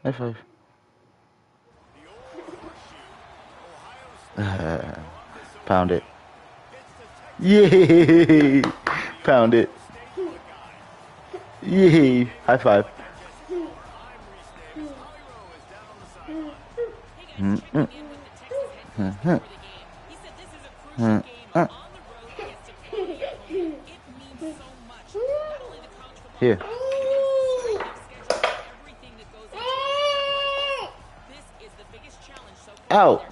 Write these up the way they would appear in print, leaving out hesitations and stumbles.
High five. Pound it. Yay! Pound it. Yay! High five. Here. Out.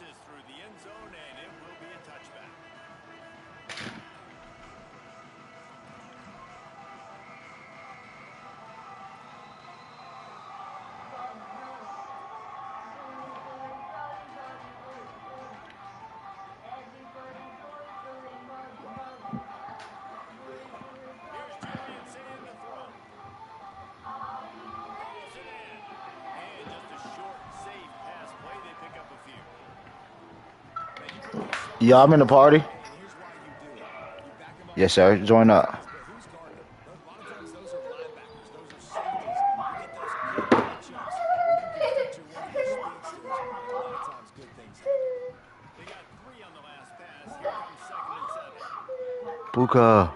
Through the end zone, and it will be a touchback. Here's Julian to throw. Pulls it in. And just a short, safe pass play. They pick up a few. Y'all, I'm in the party. Yes, sir. Join up. Buka.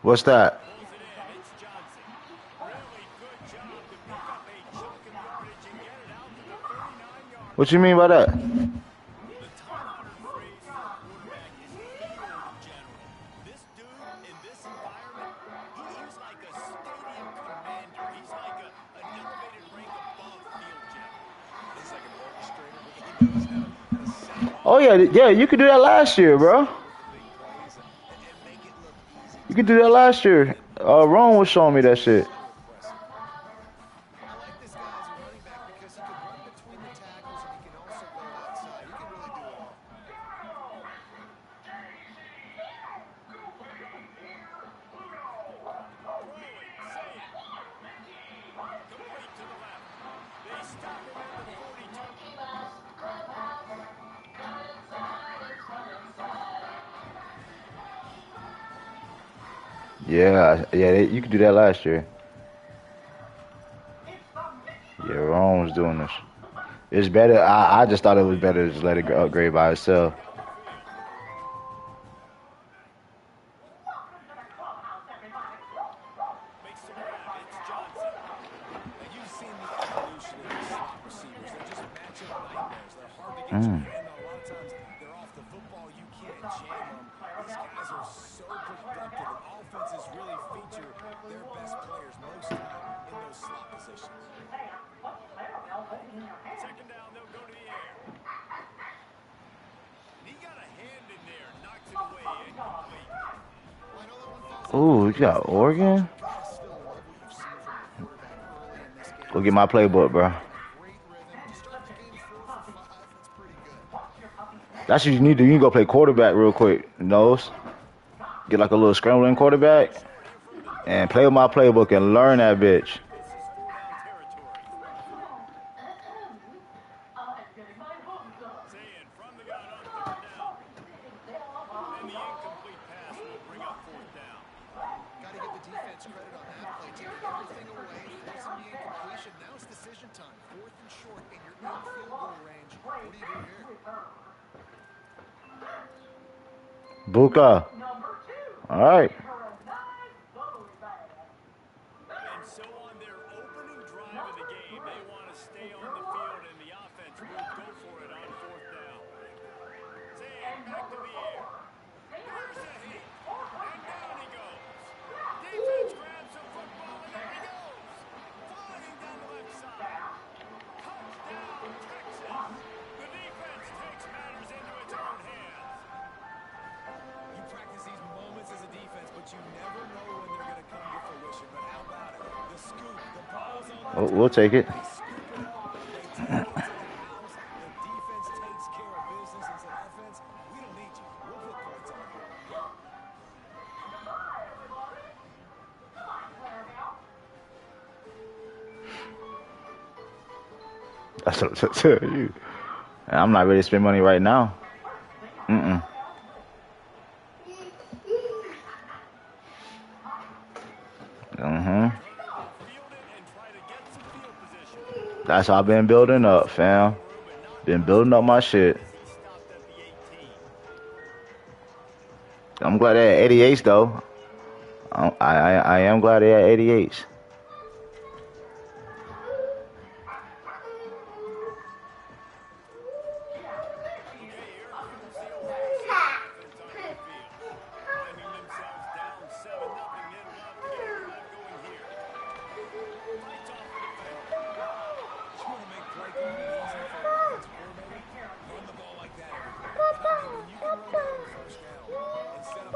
What's that? What you mean by that? The time-honored phrase for a quarterback is field general. This dude, in this environment, he's like a stadium commander. He's like an elevated rank above field general. He's like an orchestrator. He knows how to set. Oh, yeah, you could do that last year, bro. You could do that last year. Ron was showing me that shit. Yeah, you could do that last year. Yeah, Ron was doing this. It's better. I just thought it was better to just let it upgrade by itself. Ooh, you got Oregon? Go get my playbook, bro. That's what you need to do. You can go play quarterback real quick. Nose. Get like a little scrambling quarterback. And play with my playbook and learn that bitch. Buka. All right. And so on their opening drive of the game, they want to stay on the field, and the offense will go for it on fourth down. Sam back to the air. Here's a hit. And down he goes. Defense grabs some football, and there he goes. Flying down the left side. Touchdown, Texas. The defense takes matters into its own hands. You practice these moments as a defense, but you never know when they're going to come to fruition. But how about it? The scoop, the ball We'll take it. They take it to the house. The defense takes care of business and said, offense, we don't need you. We'll put points on the board. That's what I tell you. And I'm not ready to spend money right now. Mm-mm. Mm-hmm. That's how I've been building up, fam. Been building up my shit. I'm glad they had 88s though. I am glad they had 88s.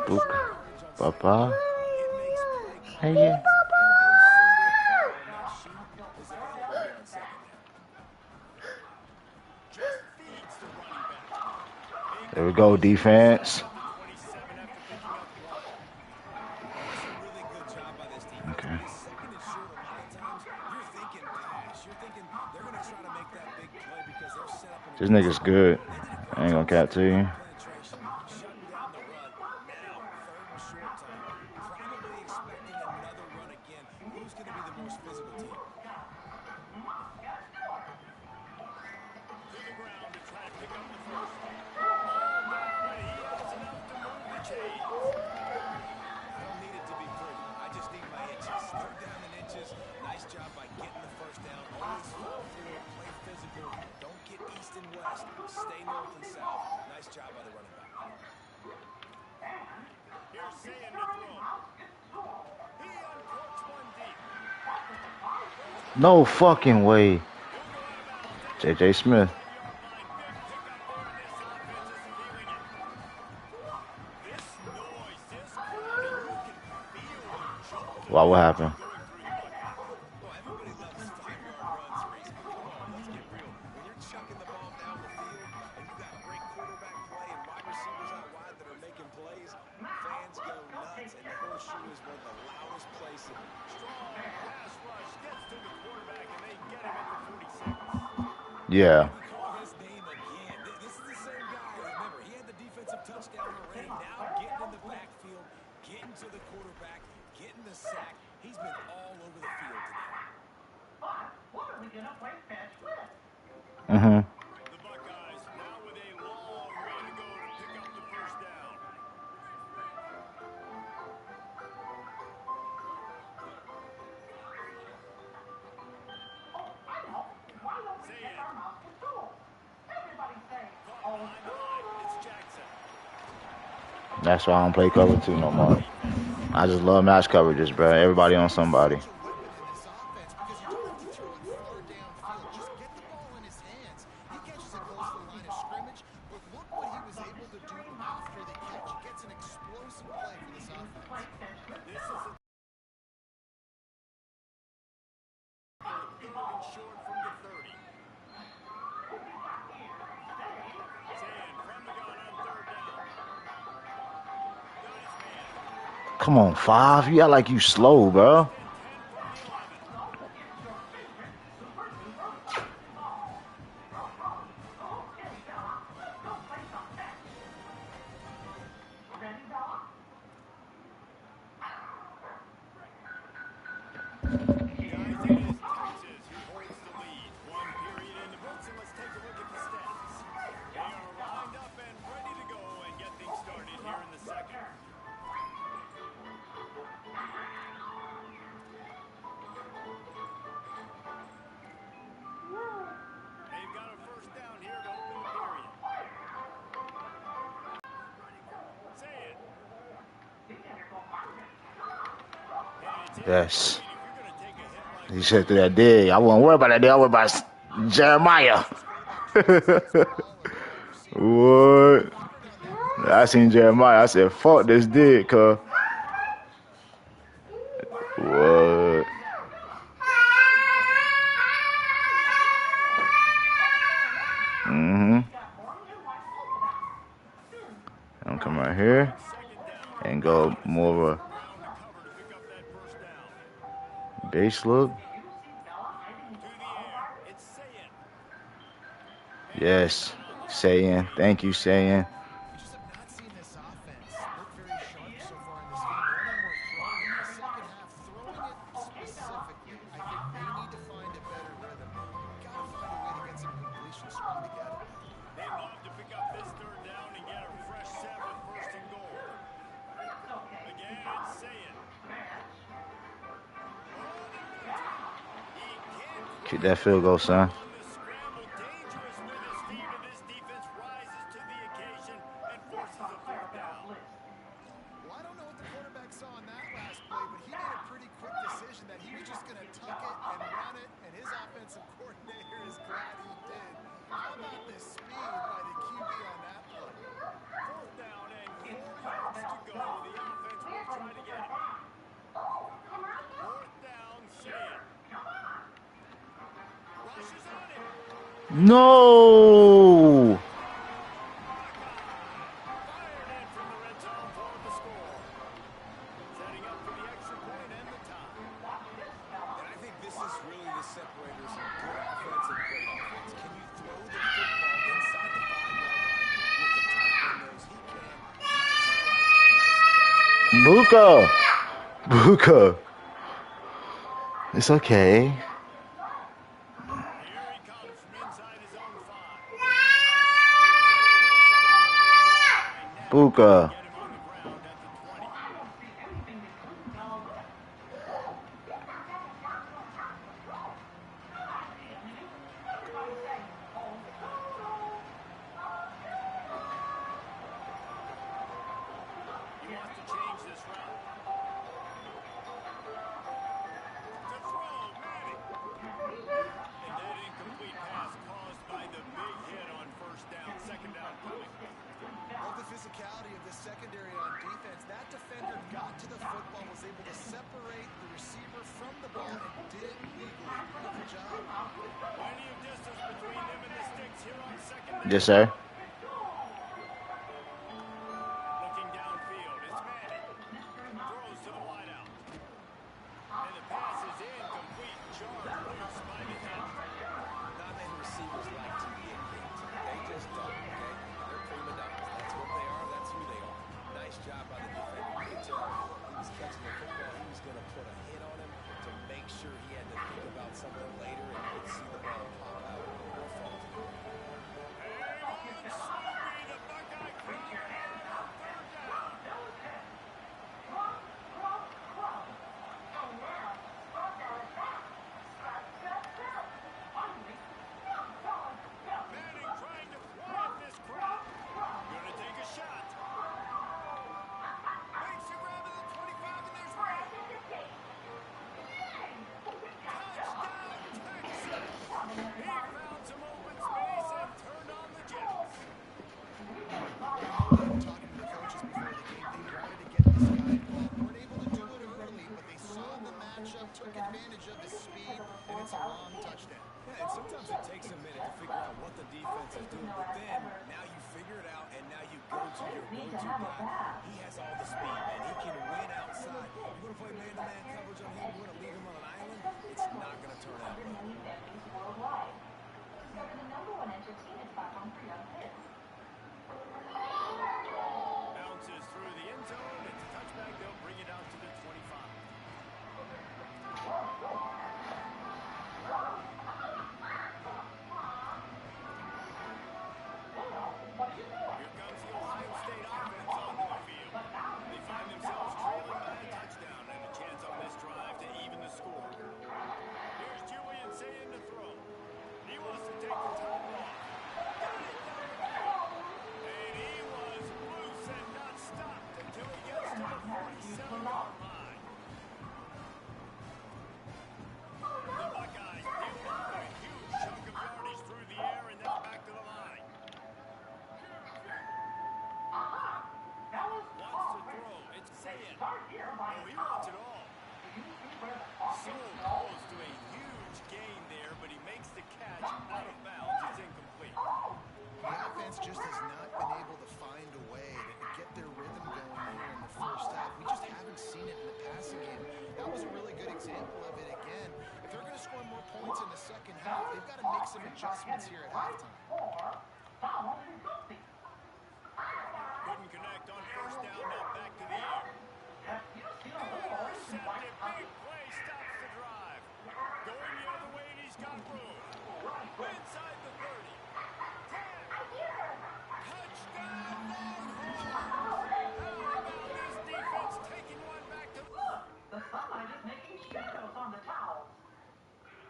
Book, Papa. Hey, yeah. There we go, defense. Okay. This nigga's good. I ain't gonna cap to you. No fucking way. J.J. Smith. Why, what happened? Yeah. This is the same guy. Remember, he had the defensive touchdown already. Now getting in the backfield, getting to the quarterback, getting the sack. He's been all over the field today. Mm-hmm. The Buckeyes now with a long way to go to pick up the first down. That's why I don't play cover 2 no more. I just love match coverages, bro. Everybody on somebody. Come on, 5. You got like you slow, bro. Yes. He said through that dig. I wasn't worried about that dig. I was worried about Jeremiah. What? I seen Jeremiah. I said, fuck this dig, cuz. What? Base look. To the air. It's Ncaa. Yes. Saying. Thank you, saying. We just have not seen this offense look very sharp so far in this game. Running more, throwing it in the second half, throwing it specifically. I think they need to find a better rhythm. Got to find a way to get some completions strung together. They'd love to pick up this third down and get a fresh set with first and goal. Again, it's Ncaa. Kick that field goal, son. On the scramble, dangerous with his feet, and this defense rises to the occasion and forces a fourth down. Well, I don't know what the quarterback saw on that last play, but he made a pretty quick decision that he was just going to tuck it and run it, and his offensive coordinator is glad he did. How about the speed by the QB on that play? Fourth down and 4 yards to go. The offense will try to get it. Fourth down, Ncaa. Rushes on him. No. Fired in from the red zone for the score. Setting up for the extra point and the tie. And I think this is really the separators of good offense and great offense. Can you throw the football inside the 5-yard line with the tight windows? He can. Nice strike, nice catch. Buka. It's okay. Here he comes from inside his own 5. Buka. Get him on the ground at the 20. He wants to change this route. To throw, Manning. And that incomplete pass caused by the big hit on first down. Second down coming. Love the physicality of the secondary on defense. That defender got to the football, was able to separate the receiver from the ball, and did it legally. Beautiful job. Plenty of distance between them and the sticks here on second down. Yes, sir. Looking downfield, it's Manning. Throws to the wideout. And the pass is incomplete. Jarred loose by the hit. Not many receivers like to get hit. They just don't, okay? They're prima donnas. That's what they are. That's who they are. Nice job by the defender. You could tell he was catching the football. He was going to put a hit on him to make sure he had to think about something later and could see the ball pop out or fall to the ground. And Slowey, the Buckeye crowd on third down. Manning trying to quiet this crowd. Gonna take a shot. Makes a grab at the 25, and there's one. Touchdown, Texas. He found some open space and turned on the Jets. Talking to the coaches before the game, they wanted to get this guy involved. Weren't able to do it early, but they saw the matchup, took advantage of his speed, and it's a long touchdown. Yeah, and sometimes it takes a minute to figure out what the defense is doing, but then now you figure it out, and now you go to your go-to guy. He has all the speed, man. He can win outside. You want to play man-to-man coverage on him? You want to leave him on an island? It's not going to turn out well. Bounces through the end zone. It's a touchback. They'll bring it out to the 25. Here comes the Ohio State offense onto the field. They find themselves trailing by a touchdown and a chance on this drive to even the score. Here's Julian saying to throw. He wants to take the top off. Got it down the field. And he was loose and not stopped until he gets to the 47-yard line. The Buckeyes peel off a huge chunk of yardage through the air and then back to the line. Wants to throw. It's Ncaa. Oh, he wants it all. So close to a huge gain there, but he makes the catch out of bounds. It's incomplete. The offense just has not been able to find a way to get their rhythm going here in the first half. We just haven't seen it in the passing game. That was a really good example of it points in the second half. They've got to make some adjustments here at halftime. Couldn't connect on first down, now back to the air. Intercepted, big play, stops the drive. Going the other way, and he's got room. Inside the 30. 10. Touchdown, Longhorns! How about this defense taking one back to... The sunlight is making shadows on the towels.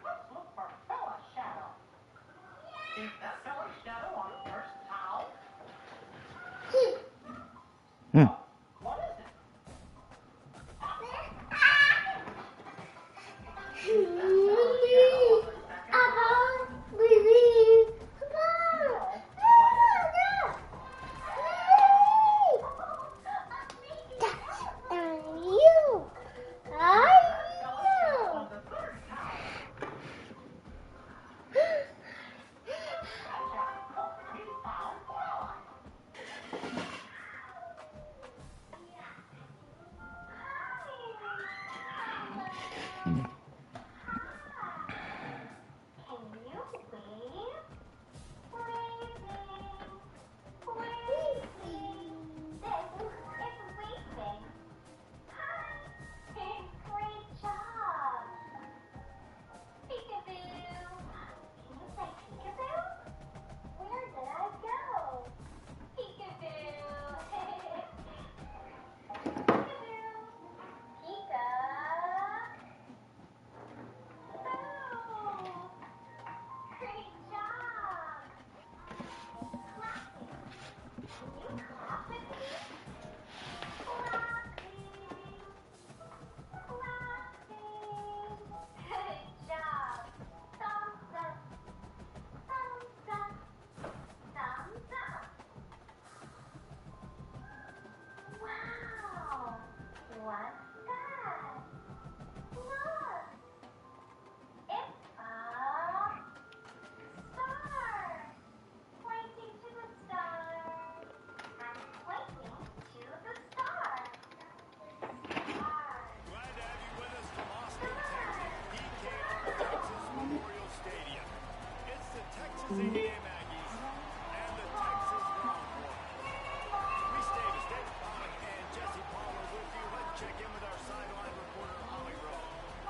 Let's look for Bella's shadow. Is that Bella's shadow on the first towel? What is it? Is that Bella's shadow on the second towel? Texas A&M Aggies and the Texas Longhorns. We stay to State Pollock and Jesse Palmer with you. Let's check in with our sideline reporter, Holly Rowe.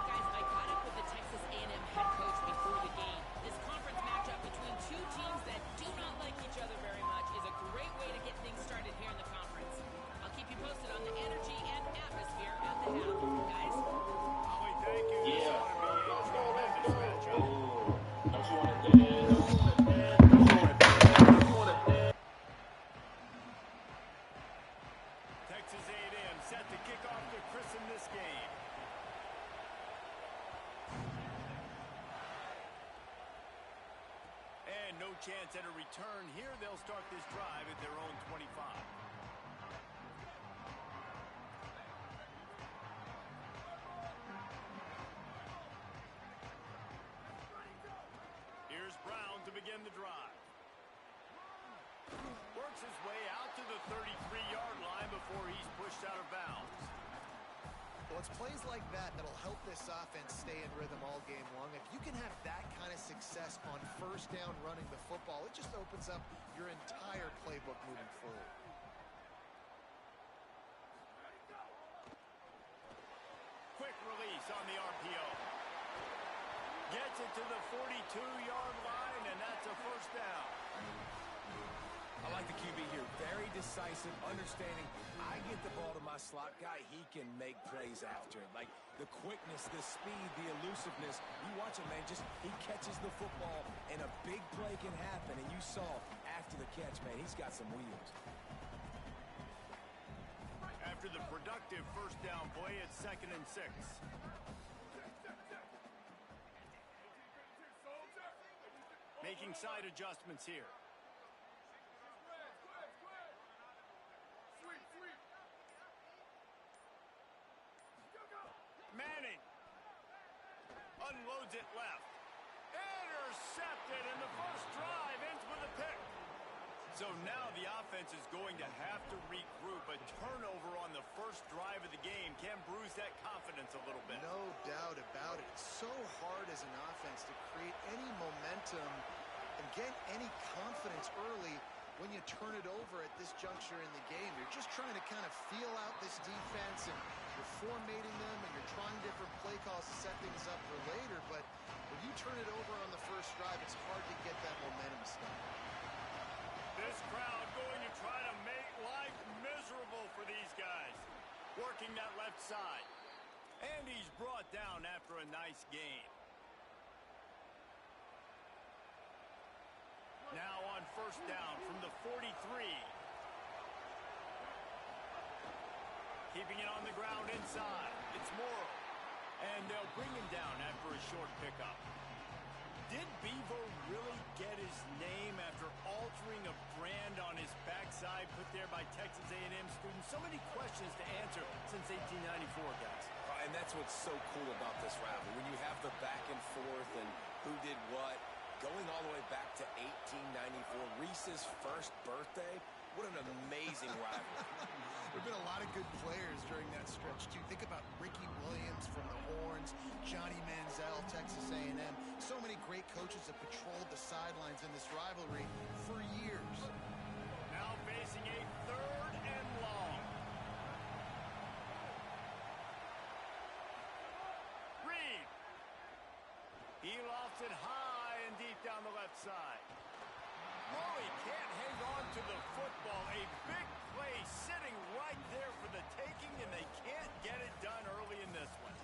Guys, I caught up with the Texas A&M head coach before the game. This conference matchup between two teams that do not like each other very much is a great way to get things started here in the conference. I'll keep you posted on the energy and atmosphere at the half. Guys? Holly, thank you. This ought to be a tremendous matchup. Don't you want to dance? Texas A&M set to kick off to christen this game. And no chance at a return here. They'll start this drive at their own 25. Here's Brown to begin the drive. Works his way out to the 33-yard line before he's pushed out of bounds. Well, it's plays like that that'll help this offense stay in rhythm all game long. If you can have that kind of success on first down running the football, it just opens up your entire playbook moving forward. Quick release on the RPO. Gets it to the 42-yard line, and that's a first down. I like the QB here. Very decisive, understanding. I get the ball to my slot guy. He can make plays after it. Like the quickness, the speed, the elusiveness. You watch him, man. Just he catches the football, and a big play can happen. And you saw after the catch, man, he's got some wheels. After the productive first down play, it's 2nd and 6. Making side adjustments here. Manning unloads it left. Intercepted, and the first drive ends with a pick. So now the offense is going to have to regroup. A turnover on the first drive of the game can bruise that confidence a little bit. No doubt about it. It's so hard as as an offense to create any momentum and get any confidence early when you turn it over at this juncture in the game. You're just trying to kind of feel out this defense, and you're formatting them, and you're trying different play calls to set things up for later. But when you turn it over on the first drive, it's hard to get that momentum started. This crowd going to try to make life miserable for these guys. Working that left side. And he's brought down after a nice game. Now on first down from the 43. Keeping it on the ground inside. It's Morrow. And they'll bring him down after a short pickup. Did Bevo really get his name after altering a brand on his backside put there by Texas A&M students? So many questions to answer since 1894, guys. And that's what's so cool about this rivalry. When you have the back and forth and who did what, going all the way back to 1894, Reese's first birthday, what an amazing rivalry. There have been a lot of good players during that stretch, too. Think about Ricky Williams from the Horns, Johnny Manziel, Texas A&M. So many great coaches have patrolled the sidelines in this rivalry for years. Now facing a 3rd and long. Reed. He lofts it high and deep down the left side. Murray can't hang on to the football. A big play sitting right there for the taking, and they can't get it done early in this one.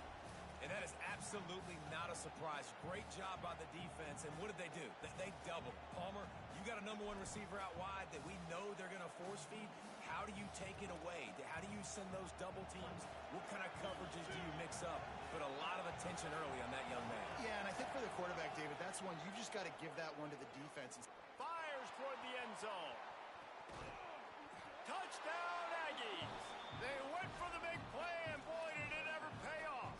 And that is absolutely not a surprise. Great job by the defense. And what did they do? They doubled. Palmer, you got a #1 receiver out wide that we know they're going to force feed. How do you take it away? How do you send those double teams? What kind of coverages do you mix up? But a lot of attention early on that young man. Yeah, and I think for the quarterback, David, that's one you've just got to give that one to the defense. Fires toward the end zone. Touchdown, Aggies. They went for the big play, and boy, did it ever pay off.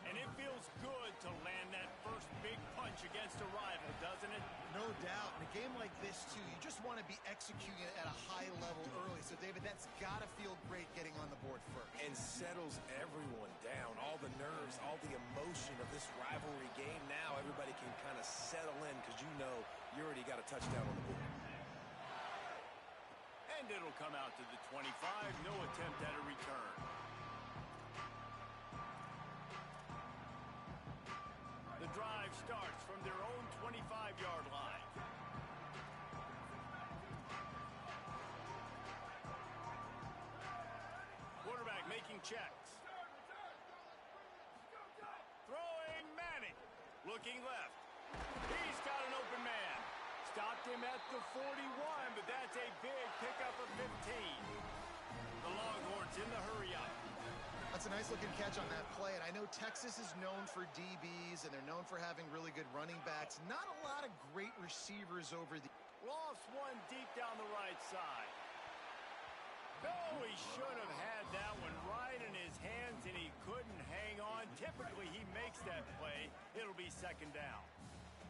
And it feels good to land that first big punch against a rival, doesn't it? No doubt. In a game like this, too, you just want to be executing it at a high level early. So, David, that's got to feel great getting on the board first. And settles everyone down. All the nerves, all the emotion of this rivalry game. Now everybody can kind of settle in because you know you already got a touchdown on the board. And it'll come out to the 25. No attempt at a return. The drive starts from their own 25-yard line. Quarterback making checks. Throwing Manning. Looking left. He's got an open man. Stopped him at the 41, but that's a big pickup of 15. The Longhorns in the hurry-up. That's a nice-looking catch on that play, and I know Texas is known for DBs, and they're known for having really good running backs. Not a lot of great receivers over the... Lost one deep down the right side. No, he should have had that one right in his hands, and he couldn't hang on. Typically, he makes that play. It'll be 2nd down.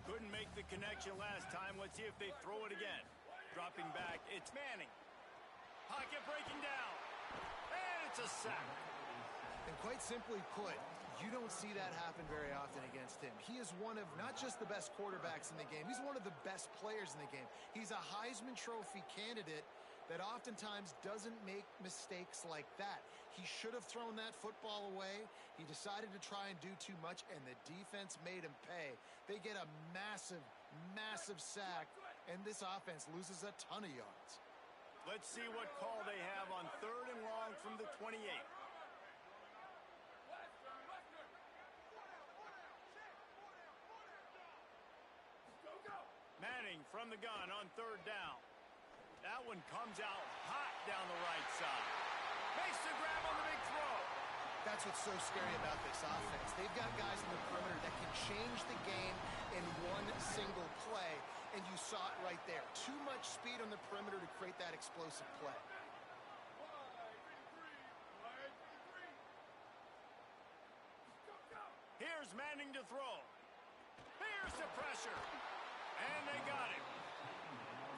Couldn't make the connection last time. Let's see if they throw it again. Dropping back, it's Manning. Pocket breaking down. And it's a sack. And quite simply put, you don't see that happen very often against him. He is one of not just the best quarterbacks in the game, he's one of the best players in the game. He's a Heisman Trophy candidate that oftentimes doesn't make mistakes like that. He should have thrown that football away. He decided to try and do too much, and the defense made him pay. They get a massive, massive sack, and this offense loses a ton of yards. Let's see what call they have on 3rd and long from the 28. Manning from the gun on 3rd down. That one comes out hot down the right side. Makes the grab on the big throw. That's what's so scary about this offense. They've got guys in the perimeter that can change the game in one single play, and you saw it right there. Too much speed on the perimeter to create that explosive play. Here's Manning to throw. Here's the pressure. And they got him.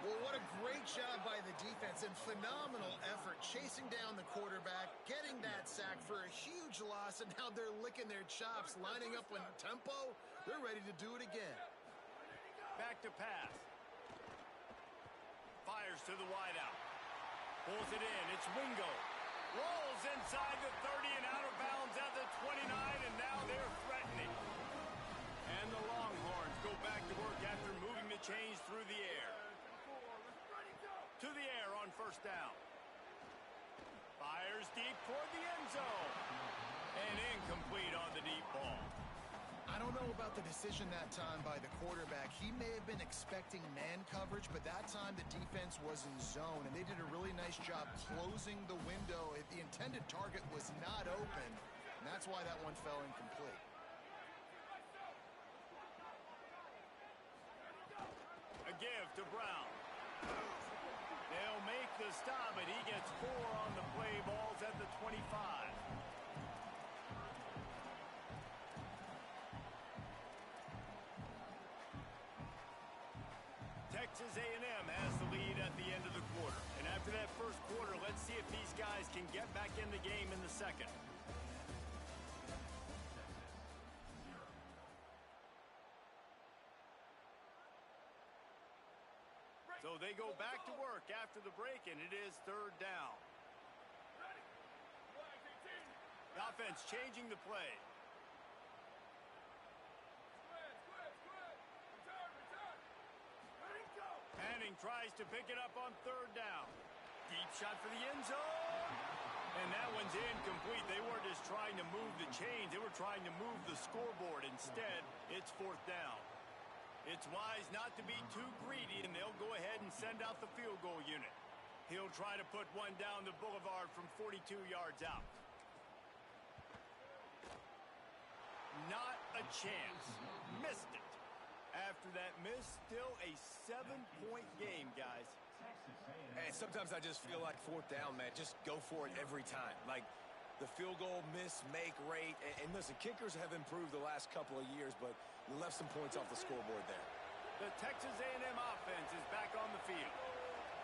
Well, what a great job by the defense and phenomenal effort chasing down the quarterback, getting that sack for a huge loss, and now they're licking their chops, lining up in tempo. They're ready to do it again. Back to pass. Fires to the wideout. Pulls it in. It's Wingo. Rolls inside the 30 and out of bounds at the 29, and now they're threatening. And the Longhorns go back to work after moving the chains through the air. To the air on first down. Fires deep toward the end zone. And incomplete on the deep ball. I don't know about the decision that time by the quarterback. He may have been expecting man coverage, but that time the defense was in zone, and they did a really nice job closing the window. The intended target was not open, and that's why that one fell incomplete. A give to Brown. They'll make the stop, and he gets 4 on the play. Balls at the 25. Texas A&M has the lead at the end of the quarter. And after that first quarter, let's see if these guys can get back in the game in the second. So they go back to work after the break, and it is third down. The offense changing the play. Manning tries to pick it up on third down. Deep shot for the end zone. And that one's incomplete. They weren't just trying to move the chains. They were trying to move the scoreboard. Instead, it's fourth down. It's wise not to be too greedy, and they'll go ahead and send out the field goal unit. He'll try to put one down the boulevard from 42 yards out. Not a chance. Missed it. After that miss, still a 7-point game, guys. And sometimes I just feel like fourth down, man. Just go for it every time. Like the field goal miss, make rate. And listen, kickers have improved the last couple of years, but you left some points off the scoreboard there. The Texas A&M offense is back on the field.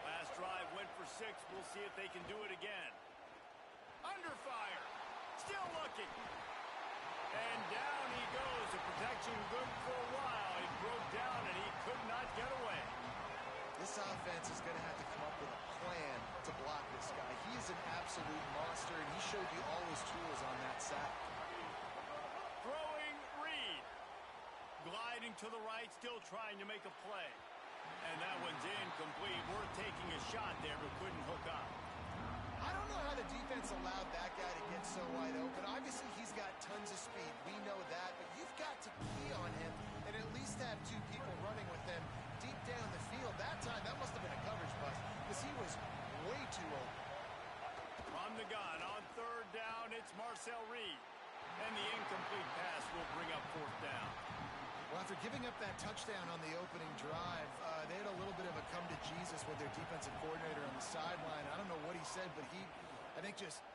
Last drive went for 6. We'll see if they can do it again. Under fire. Still looking. And down he goes. The protection good for a while. He broke down and he could not get away. This offense is going to have to come up with a plan to block this guy. He is an absolute monster, and he showed you all his tools on that sack. Throwing Reed. Gliding to the right, still trying to make a play. And that one's incomplete. Worth taking a shot there, but couldn't hook up. I don't know how the defense allowed that guy to get so wide open. Obviously, he's got tons of speed. We know that, but you've got to key on him and at least have 2 people running with him deep down the field. That time, that must have been a coverage bust because he was way too open. From the gun on third down, it's Marcel Reed. And the incomplete pass will bring up fourth down. Well, after giving up that touchdown on the opening drive, they had a little bit of a come to Jesus with their defensive coordinator on the sideline. I don't know what he said, but he, I think, just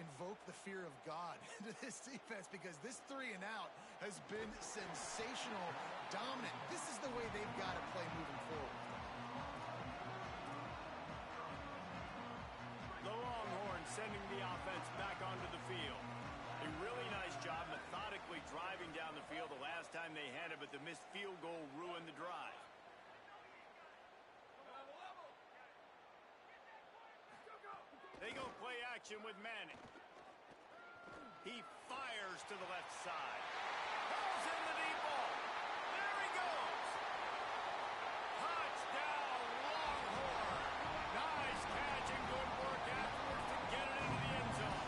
invoked the fear of God into this defense because this 3 and out has been sensational, dominant. This is the way they've got to play moving forward. The Longhorns sending the offense back onto the field. A really nice job methodically driving down the field the last time they had it, but the missed field goal ruined the drive. They go play action with Manning. He fires to the left side. Throws in the deep ball. There he goes. Touchdown, Longhorn. Nice catch and good work afterwards to get it into the end zone.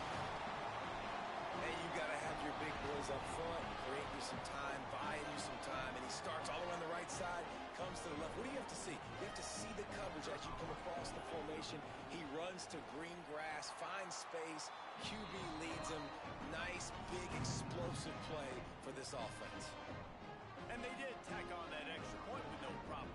Hey, you got to have your big boys up front, create you some time, buying you some time, and he starts all around the right side, comes to the left. What do you have to see? You have to see the coverage as you come across the formation. He runs to green grass, finds space, QB leads him. Nice, big, explosive play for this offense. And they did tack on that extra point with no problem.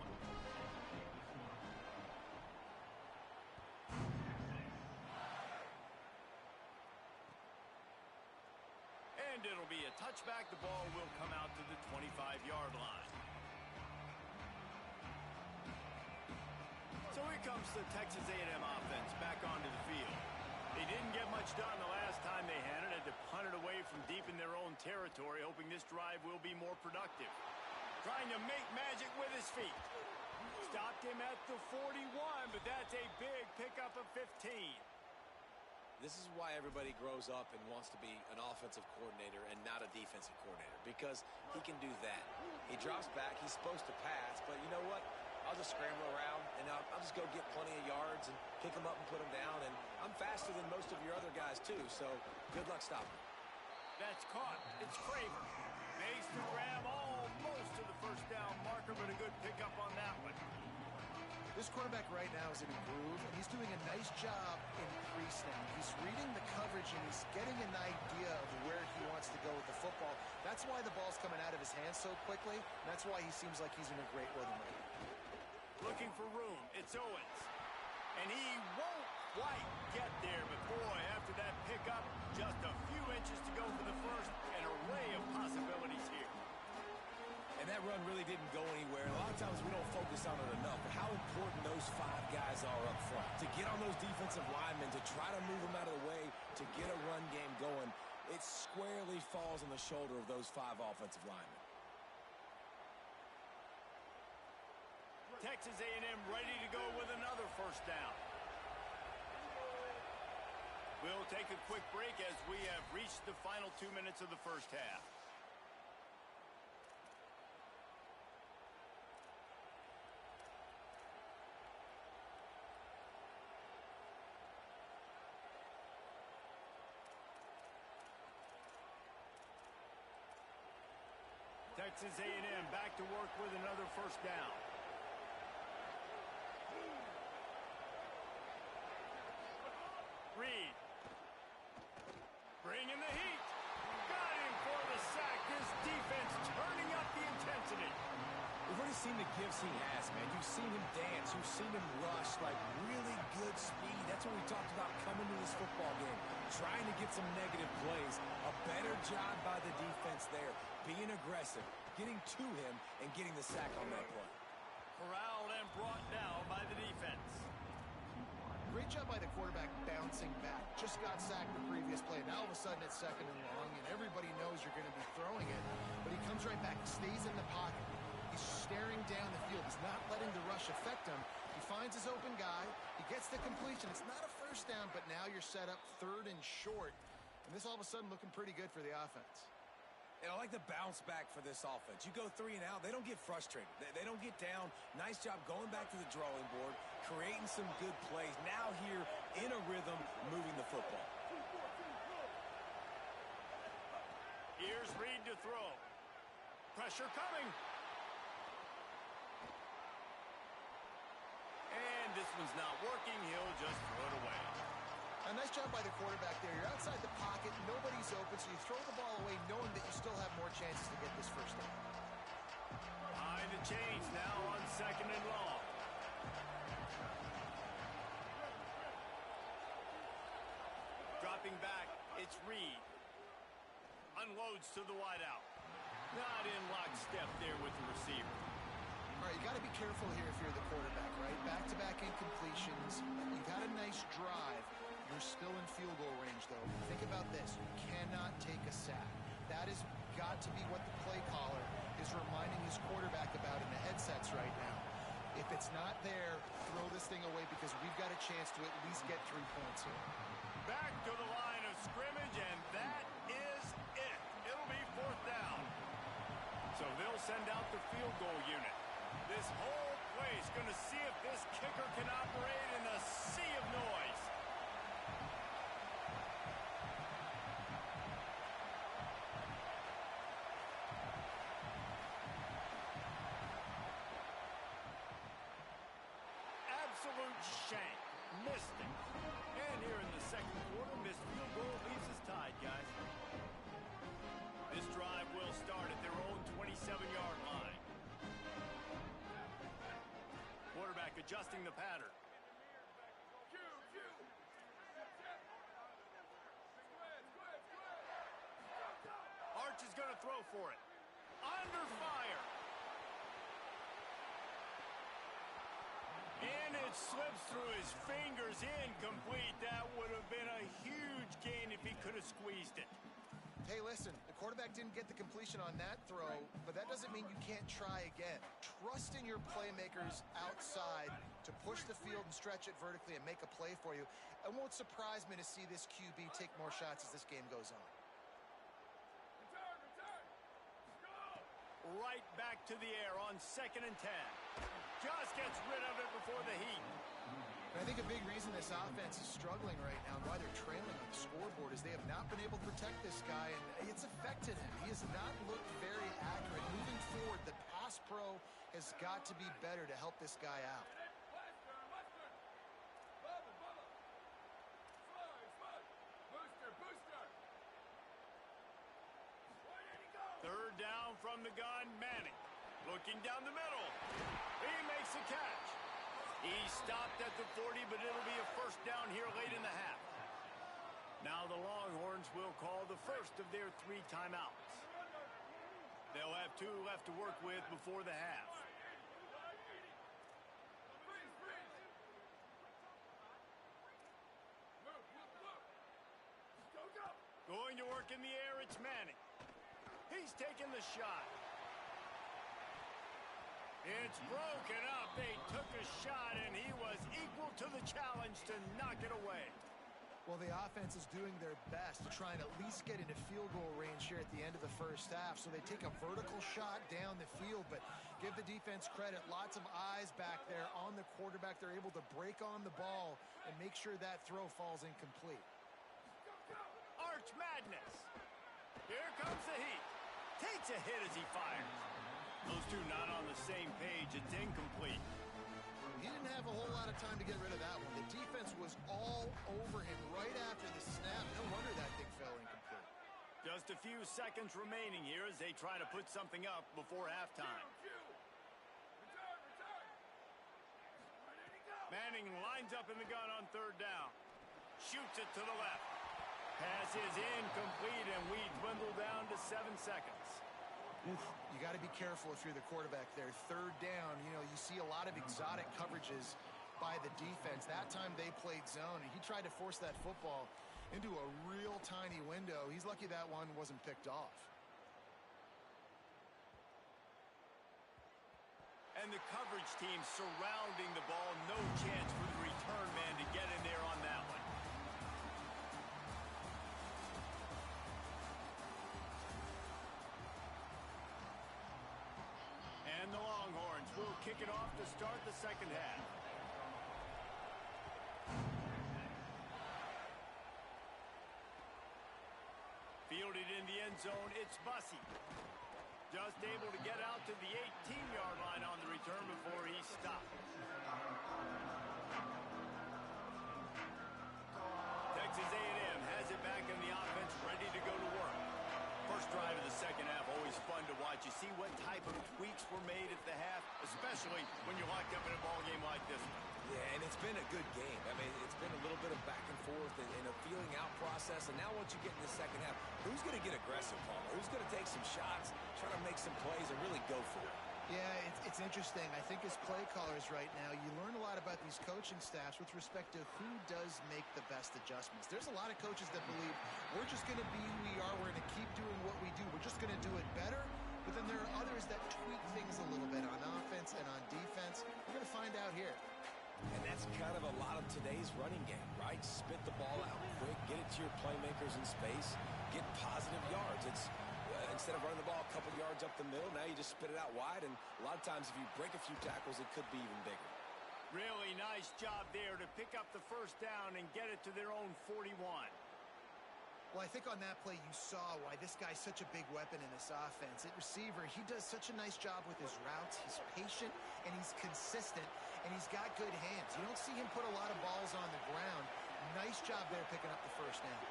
And it'll be a touchback. The ball will come out to the 25-yard line. So here comes the Texas A&M offense back onto the field. They didn't get much done the last time they had it. Had to punt it away from deep in their own territory, hoping this drive will be more productive. Trying to make magic with his feet. Stopped him at the 41, but that's a big pickup of 15. This is why everybody grows up and wants to be an offensive coordinator and not a defensive coordinator, because he can do that. He drops back. He's supposed to pass, but you know what? I'll just scramble around, and I'll just go get plenty of yards and pick them up and put them down, and I'm faster than most of your other guys, too, so good luck stopping. That's caught. It's Craver. Makes the grab almost to the first down marker, but a good pickup on that one. This quarterback right now is in a groove, and he's doing a nice job in pre-snap. He's reading the coverage, and he's getting an idea of where he wants to go with the football. That's why the ball's coming out of his hands so quickly, and that's why he seems like he's in a great rhythm right now. Looking for room. It's Owens. And he won't quite get there, but boy, after that pickup, just a few inches to go for the first. An array of possibilities here. And that run really didn't go anywhere. And a lot of times we don't focus on it enough, but how important those 5 guys are up front. To get on those defensive linemen, to try to move them out of the way, to get a run game going, it squarely falls on the shoulder of those 5 offensive linemen. Texas A&M ready to go with another first down. We'll take a quick break as we have reached the final 2 minutes of the first half. Texas A&M back to work with another first down. Reed. Bringing the heat. Got him for the sack. This defense turning up the intensity. We've already seen the gifts he has, man. You've seen him dance. You've seen him rush, like really good speed. That's what we talked about coming to this football game. Trying to get some negative plays. A better job by the defense there. Being aggressive, getting to him, and getting the sack on that play. Corralled and brought down by the defense. Great job by the quarterback bouncing back. Just got sacked the previous play. Now all of a sudden it's 2nd and long, and everybody knows you're going to be throwing it. But he comes right back, stays in the pocket. He's staring down the field. He's not letting the rush affect him. He finds his open guy. He gets the completion. It's not a first down, but now you're set up 3rd and short. And this all of a sudden looking pretty good for the offense. And I like the bounce back for this offense. You go 3 and out, they don't get frustrated. They don't get down. Nice job going back to the drawing board, creating some good plays. Now here in a rhythm, moving the football. Here's Reed to throw. Pressure coming. And this one's not working. He'll just throw it away. A nice job by the quarterback there. You're outside the pocket, nobody's open, so you throw the ball away knowing that you still have more chances to get this first down. Behind the chains now on 2nd and long. Dropping back, it's Reed. Unloads to the wideout. Not in lockstep there with the receiver. All right, you got to be careful here if you're the quarterback, right? Back-to-back incompletions. You've had a nice drive. You're still in field goal range, though. Think about this. You cannot take a sack. That has got to be what the play caller is reminding his quarterback about in the headsets right now. If it's not there, throw this thing away because we've got a chance to at least get 3 points here. Back to the line of scrimmage, and that is it. It'll be 4th down. So they'll send out the field goal unit. This whole place going to see if this kicker can operate in a sea of noise. Absolute shank. Missed it. And here in the 2nd quarter, missed field goal leaves us tied, guys. This drive will start at their own 27-yard line. Quarterback adjusting the pattern. Arch is going to throw for it. Under fire. And his It slips through his fingers, incomplete. That would have been a huge gain if he could have squeezed it. Hey, listen, the quarterback didn't get the completion on that throw, but that doesn't mean you can't try again. Trust in your playmakers outside to push the field and stretch it vertically and make a play for you. It won't surprise me to see this QB take more shots as this game goes on. Right back to the air on 2nd and 10. Just gets rid of it before the heat. And I think a big reason this offense is struggling right now and why they're trailing on the scoreboard is they have not been able to protect this guy, and it's affected him. He has not looked very accurate. Moving forward, the pass pro has got to be better to help this guy out. Third down from the gun, Manning. Looking down the middle. He makes the catch. He stopped at the 40, but it'll be a first down here late in the half. Now the Longhorns will call the first of their 3 timeouts. They'll have 2 left to work with before the half. Going to work in the air, it's Manning. He's taking the shot. It's broken up. They took a shot, and he was equal to the challenge to knock it away. Well, the offense is doing their best to try and at least get into field goal range here at the end of the first half. So they take a vertical shot down the field, but give the defense credit. Lots of eyes back there on the quarterback. They're able to break on the ball and make sure that throw falls incomplete. Arch Madness. Here comes the heat. Takes a hit as he fires. Those two not on the same page. It's incomplete. He didn't have a whole lot of time to get rid of that one. The defense was all over him right after the snap. No wonder that thing fell incomplete. Just a few seconds remaining here as they try to put something up before halftime. Manning lines up in the gun on 3rd down. Shoots it to the left. Pass is incomplete, and we dwindle down to 7 seconds. You got to be careful if you're the quarterback there. 3rd down, you know, you see a lot of exotic coverages by the defense. That time they played zone, and he tried to force that football into a real tiny window. He's lucky that one wasn't picked off. And the coverage team surrounding the ball. No chance for the return man to get in there on that one. And the Longhorns will kick it off to start the 2nd half. Fielded in the end zone, it's Bussey. Just able to get out to the 18-yard line on the return before he stopped. Texas A&M has it back in the offense, ready to go to work. First drive of the 2nd half, always fun to watch. You see what type of tweaks were made at the half, especially when you're locked up in a ball game like this one. Yeah, and it's been a good game. I mean, it's been a little bit of back and forth and a feeling out process. And now once you get in the 2nd half, who's going to get aggressive, Paul? Who's going to take some shots, try to make some plays, and really go for it? Yeah, it's interesting. I think as play callers right now, you learn a lot about these coaching staffs with respect to who does make the best adjustments. There's a lot of coaches that believe we're just going to be who we are. We're going to keep doing what we do. We're just going to do it better. But then there are others that tweak things a little bit on offense and on defense. We're going to find out here. And that's kind of a lot of today's running game, right? Spit the ball out quick, get it to your playmakers in space, get positive yards. It's instead of running the ball a couple yards up the middle, now you just spit it out wide, and a lot of times if you break a few tackles, it could be even bigger. Really nice job there to pick up the first down and get it to their own 41. Well, I think on that play you saw why this guy's such a big weapon in this offense. At receiver, he does such a nice job with his routes. He's patient, and he's consistent, and he's got good hands. You don't see him put a lot of balls on the ground. Nice job there picking up the first down.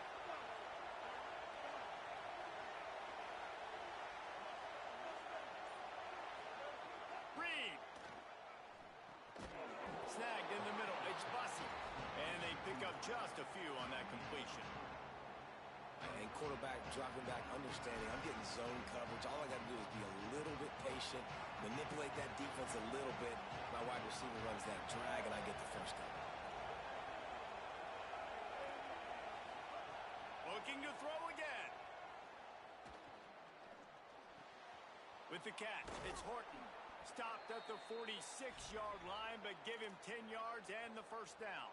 Snagged in the middle, it's Bussey. And they pick up just a few on that completion. And quarterback dropping back, understanding I'm getting zone coverage. All I got to do is be a little bit patient, manipulate manipulate that defense a little bit. My wide receiver runs that drag, and I get the first down. Looking to throw again. With the catch, it's Horton. Stopped at the 46-yard line, but give him 10 yards and the first down.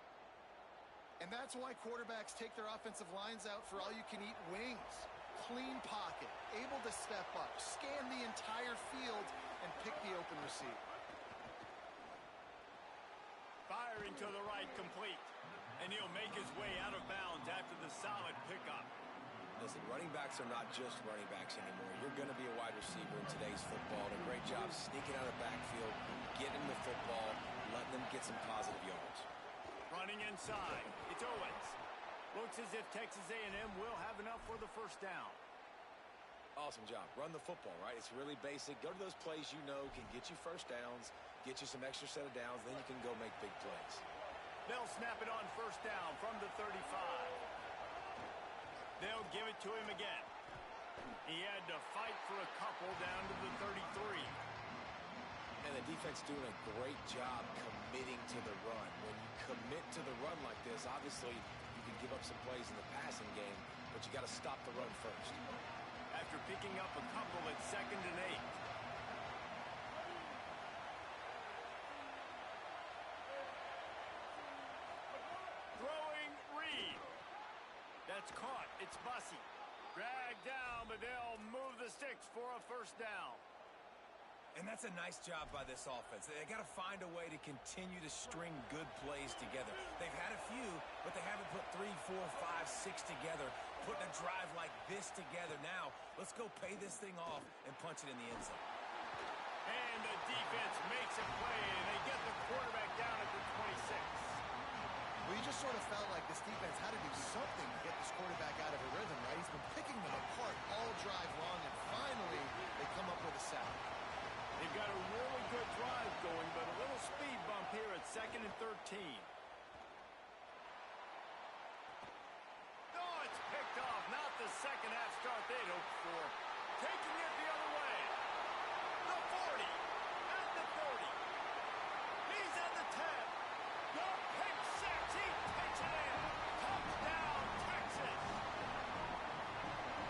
And that's why quarterbacks take their offensive lines out for all-you-can-eat wings. Clean pocket, able to step up, scan the entire field, and pick the open receiver. Firing to the right, complete. And he'll make his way out of bounds after the solid pickup. Listen, running backs are not just running backs anymore. You're going to be a wide receiver in today's football. And a great job sneaking out of the backfield, getting the football, letting them get some positive yards. Running inside, it's Owens. Looks as if Texas A&M will have enough for the first down. Awesome job. Run the football, right? It's really basic. Go to those plays you know can get you first downs, get you some extra set of downs, then you can go make big plays. They'll snap it on first down from the 35. They'll give it to him again. He had to fight for a couple down to the 33. And the defense doing a great job committing to the run. When you commit to the run like this, obviously you can give up some plays in the passing game, but you got to stop the run first. After picking up a couple at 2nd and 8. Throwing Reed. That's caught. It's Bussey. Dragged down, but they'll move the sticks for a first down. And that's a nice job by this offense. They got to find a way to continue to string good plays together. They've had a few, but they haven't put 3, 4, 5, 6 together, putting a drive like this together. Now, let's go pay this thing off and punch it in the end zone. And the defense makes a play, and they get the quarterback down at the 26. Well, you just sort of felt like this defense had to do something to get this quarterback out of a rhythm, right? He's been picking them apart all drive long, and finally they come up with a sack. They've got a really good drive going, but a little speed bump here at 2nd and 13. Oh, it's picked off. Not the second half start they'd hoped for. Taking it the other way. The 40. At the 30. He's at the 10. The pick six. He takes it in. Touchdown, Texas.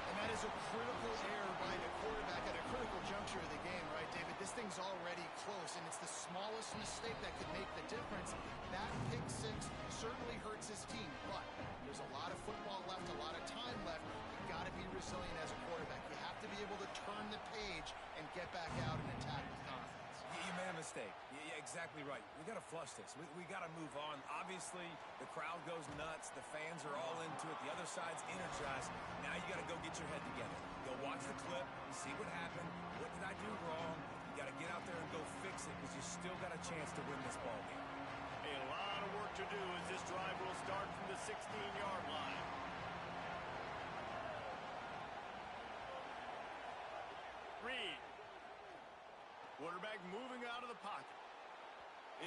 And that is a critical error by the quarterback at a critical juncture of the game, right, David? This thing's already close, and it's the smallest mistake that could make the difference. That pick six certainly hurts his team, but there's a lot of football left, a lot of time left. You've got to be resilient as a quarterback. You have to be able to turn the page and get back out and attack with confidence. You made a mistake. Yeah, exactly right. We got to flush this. We got to move on. Obviously, the crowd goes nuts. The fans are all into it. The other side's energized. Now you got to go get your head together. Go watch the clip, see what happened. What did I do wrong? You got to get out there and go fix it because you still got a chance to win this ball game. A lot of work to do as this drive will start from the 16-yard line. Reed. Quarterback moving out of the pocket.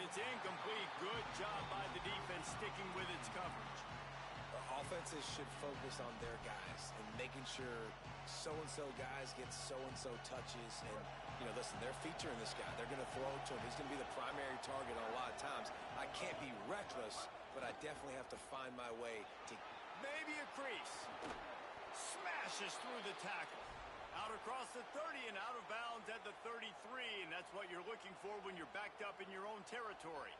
It's incomplete. Good job by the defense sticking with its coverage. The offenses should focus on their guys and making sure so-and-so guys get so-and-so touches. And, you know, listen, they're featuring this guy. They're going to throw it to him. He's going to be the primary target on a lot of times. I can't be reckless, but I definitely have to find my way to... Maybe a crease. Smashes through the tackle. Out across the 30 and out of bounds at the 33, and that's what you're looking for when you're backed up in your own territory.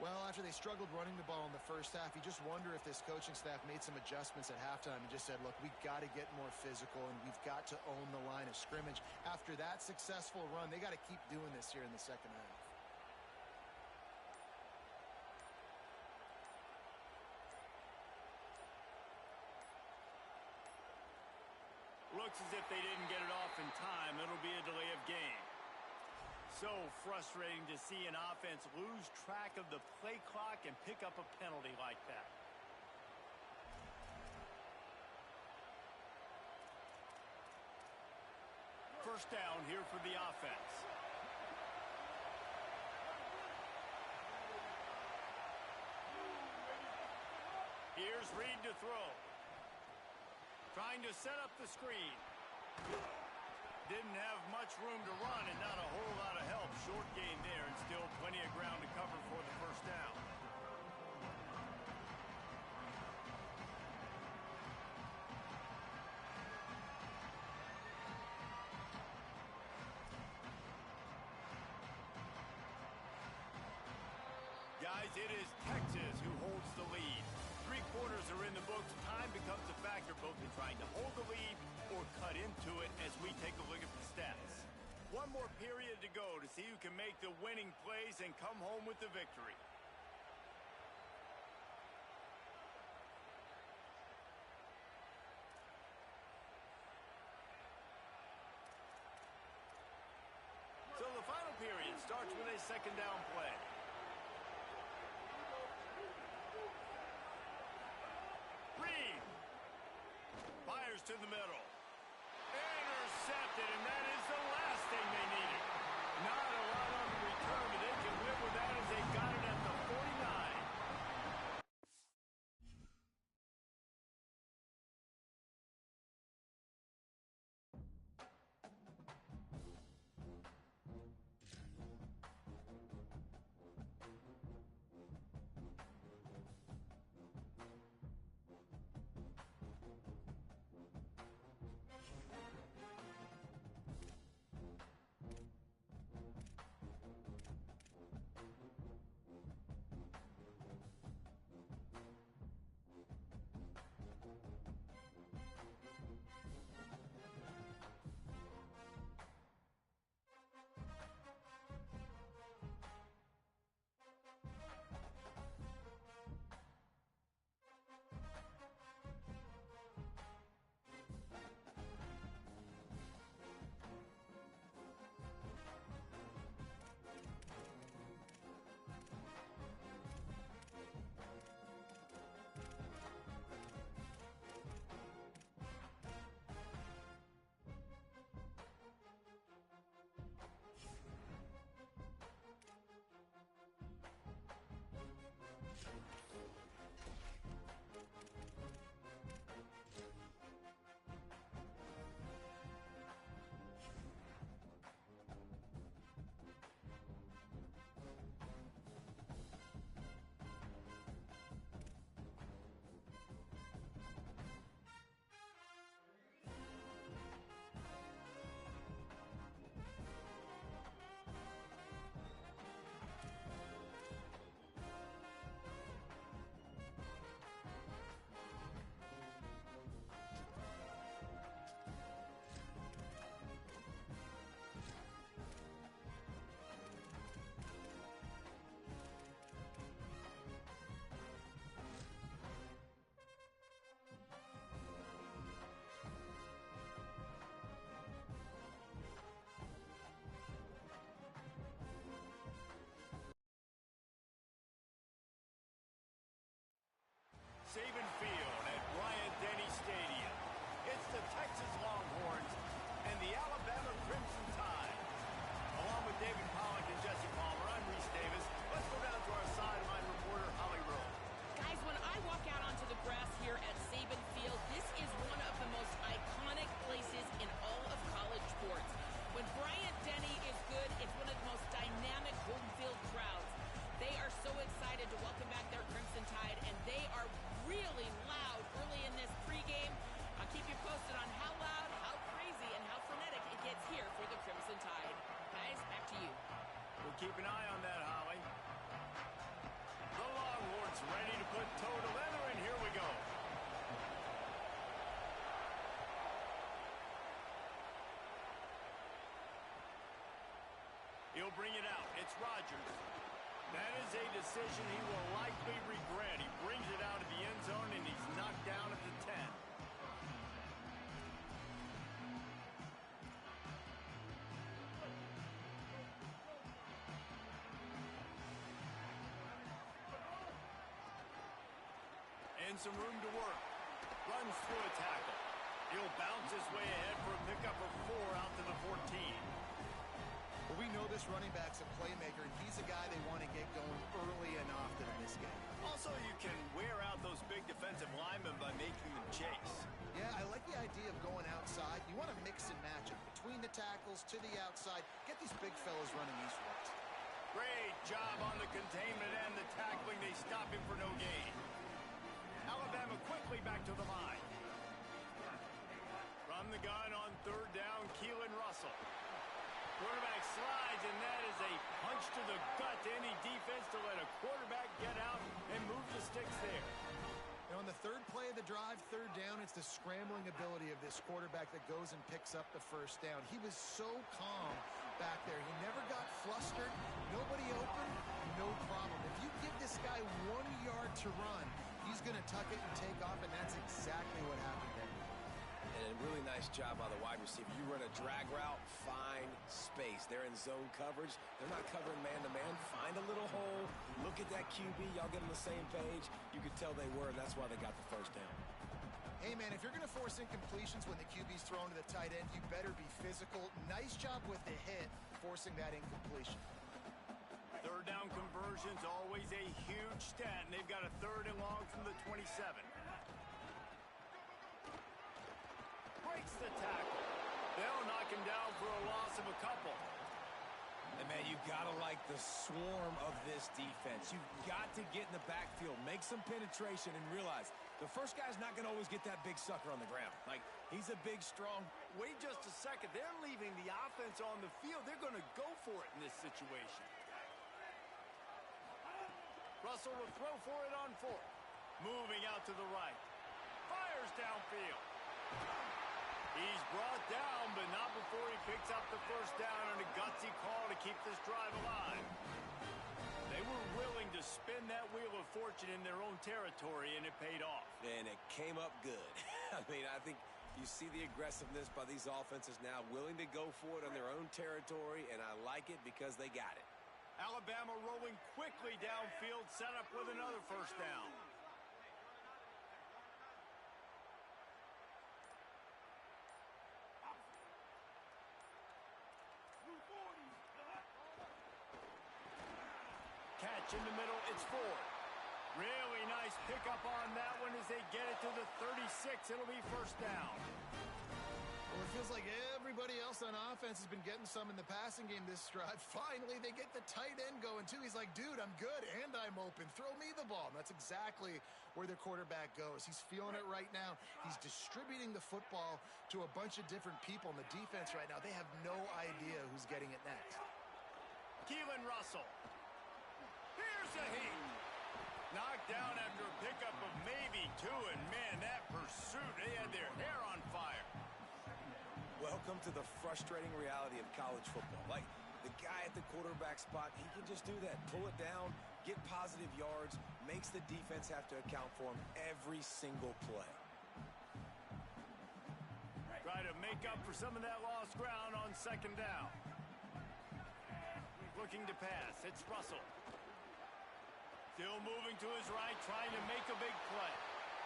Well, after they struggled running the ball in the first half, you just wonder if this coaching staff made some adjustments at halftime and just said, look, we've got to get more physical and we've got to own the line of scrimmage. After that successful run, they got to keep doing this here in the second half. Looks as if they didn't get it off in time. It'll be a delay of game. So frustrating to see an offense lose track of the play clock and pick up a penalty like that. First down here for the offense. Here's Reed to throw. Trying to set up the screen. Didn't have much much room to run and not a whole lot of help. Short gain there and still plenty of ground to cover for the first down. Guys, it is Texas who holds the lead. 3 quarters are in the books. Time becomes a factor both in trying to hold the lead or cut into it as we take a look at the stats. 1 more period to go to see who can make the winning plays and come home with the victory. So the final period starts with a second down play. Reed fires to the middle. Intercepted, and that is the last thing they needed. Not a lot on the return, but they can live with that as they got it at the 49. Saban Field at Bryant-Denny Stadium. It's the Texas Longhorns and the Alabama Crimson Tide. Along with David Pollack and Jesse Palmer, I'm Reese Davis. Let's go down to our sideline reporter, Holly Rowe. Guys, when I walk out onto the grass here at Saban Field, this is one of the most iconic places in all of college sports. When Bryant-Denny is good, it's one of the most dynamic home field crowds. They are so excited to welcome back their Crimson Tide, and they are really loud early in this pregame. I'll keep you posted on how loud, how crazy, and how frenetic it gets here for the Crimson Tide. Guys, back to you. We'll keep an eye on that, Holly. The Longhorns ready to put toe to leather, and here we go. He'll bring it out. It's Rodgers. That is a decision he will likely regret. He brings it out of the end zone, and he's knocked down at the 10. And some room to work. Runs through a tackle. He'll bounce his way ahead for a pickup of 4 out to the 14. Well, we know this running back's a playmaker, and he's a guy they want to get going early and often in this game. Also, you can wear out those big defensive linemen by making them chase. Yeah, I like the idea of going outside. You want to mix and match it between the tackles to the outside. Get these big fellas running these routes. Great job on the containment and the tackling. They stop him for no gain. Alabama quickly back to the line. From the gun on third down, Keelan Russell. Quarterback slides, and that is a punch to the gut to any defense to let a quarterback get out and move the sticks there. And on the third play of the drive, third down, it's the scrambling ability of this quarterback that goes and picks up the first down. He was so calm back there. He never got flustered. Nobody open, no problem. If you give this guy 1 yard to run, he's going to tuck it and take off, and that's exactly what happened there. And a really nice job by the wide receiver. You run a drag route, find space. They're in zone coverage. They're not covering man-to-man. Find a little hole. Look at that QB. Y'all get on the same page. You could tell they were, and that's why they got the first down. Hey, man, if you're going to force incompletions when the QB's thrown to the tight end, you better be physical. Nice job with the hit, forcing that incompletion. Third down conversion's always a huge stat, and they've got a 3rd and long from the 27. Breaks the tackle. They'll knock him down for a loss of a couple. And, man, you got to like the swarm of this defense. You've got to get in the backfield, make some penetration, and realize the first guy's not going to always get that big sucker on the ground. Like, he's a big, strong... Wait just a second. They're leaving the offense on the field. They're going to go for it in this situation. Russell will throw for it on 4th. Moving out to the right. Fires downfield. He's brought down, but not before he picks up the first down and a gutsy call to keep this drive alive. They were willing to spin that wheel of fortune in their own territory, and it paid off. And it came up good. I mean, I think you see the aggressiveness by these offenses now, willing to go for it on their own territory, and I like it because they got it. Alabama rolling quickly downfield, set up with another first down. Catch in the middle, it's Ford. Really nice pickup on that one as they get it to the 36. It'll be first down. Well, it feels like everybody else on offense has been getting some in the passing game this drive. Finally, they get the tight end going, too. He's like, dude, I'm good, and I'm open. Throw me the ball. And that's exactly where the quarterback goes. He's feeling it right now. He's distributing the football to a bunch of different people. And the defense right now, they have no idea who's getting it next. Keelan Russell. Here's a heat. Knocked down after a pickup of maybe 2, and man, that pursuit, they had their hair on fire. Welcome to the frustrating reality of college football. Like, the guy at the quarterback spot, he can just do that. Pull it down, get positive yards, makes the defense have to account for him every single play. Try to make up for some of that lost ground on 2nd down. Looking to pass, it's Russell. Still moving to his right, trying to make a big play.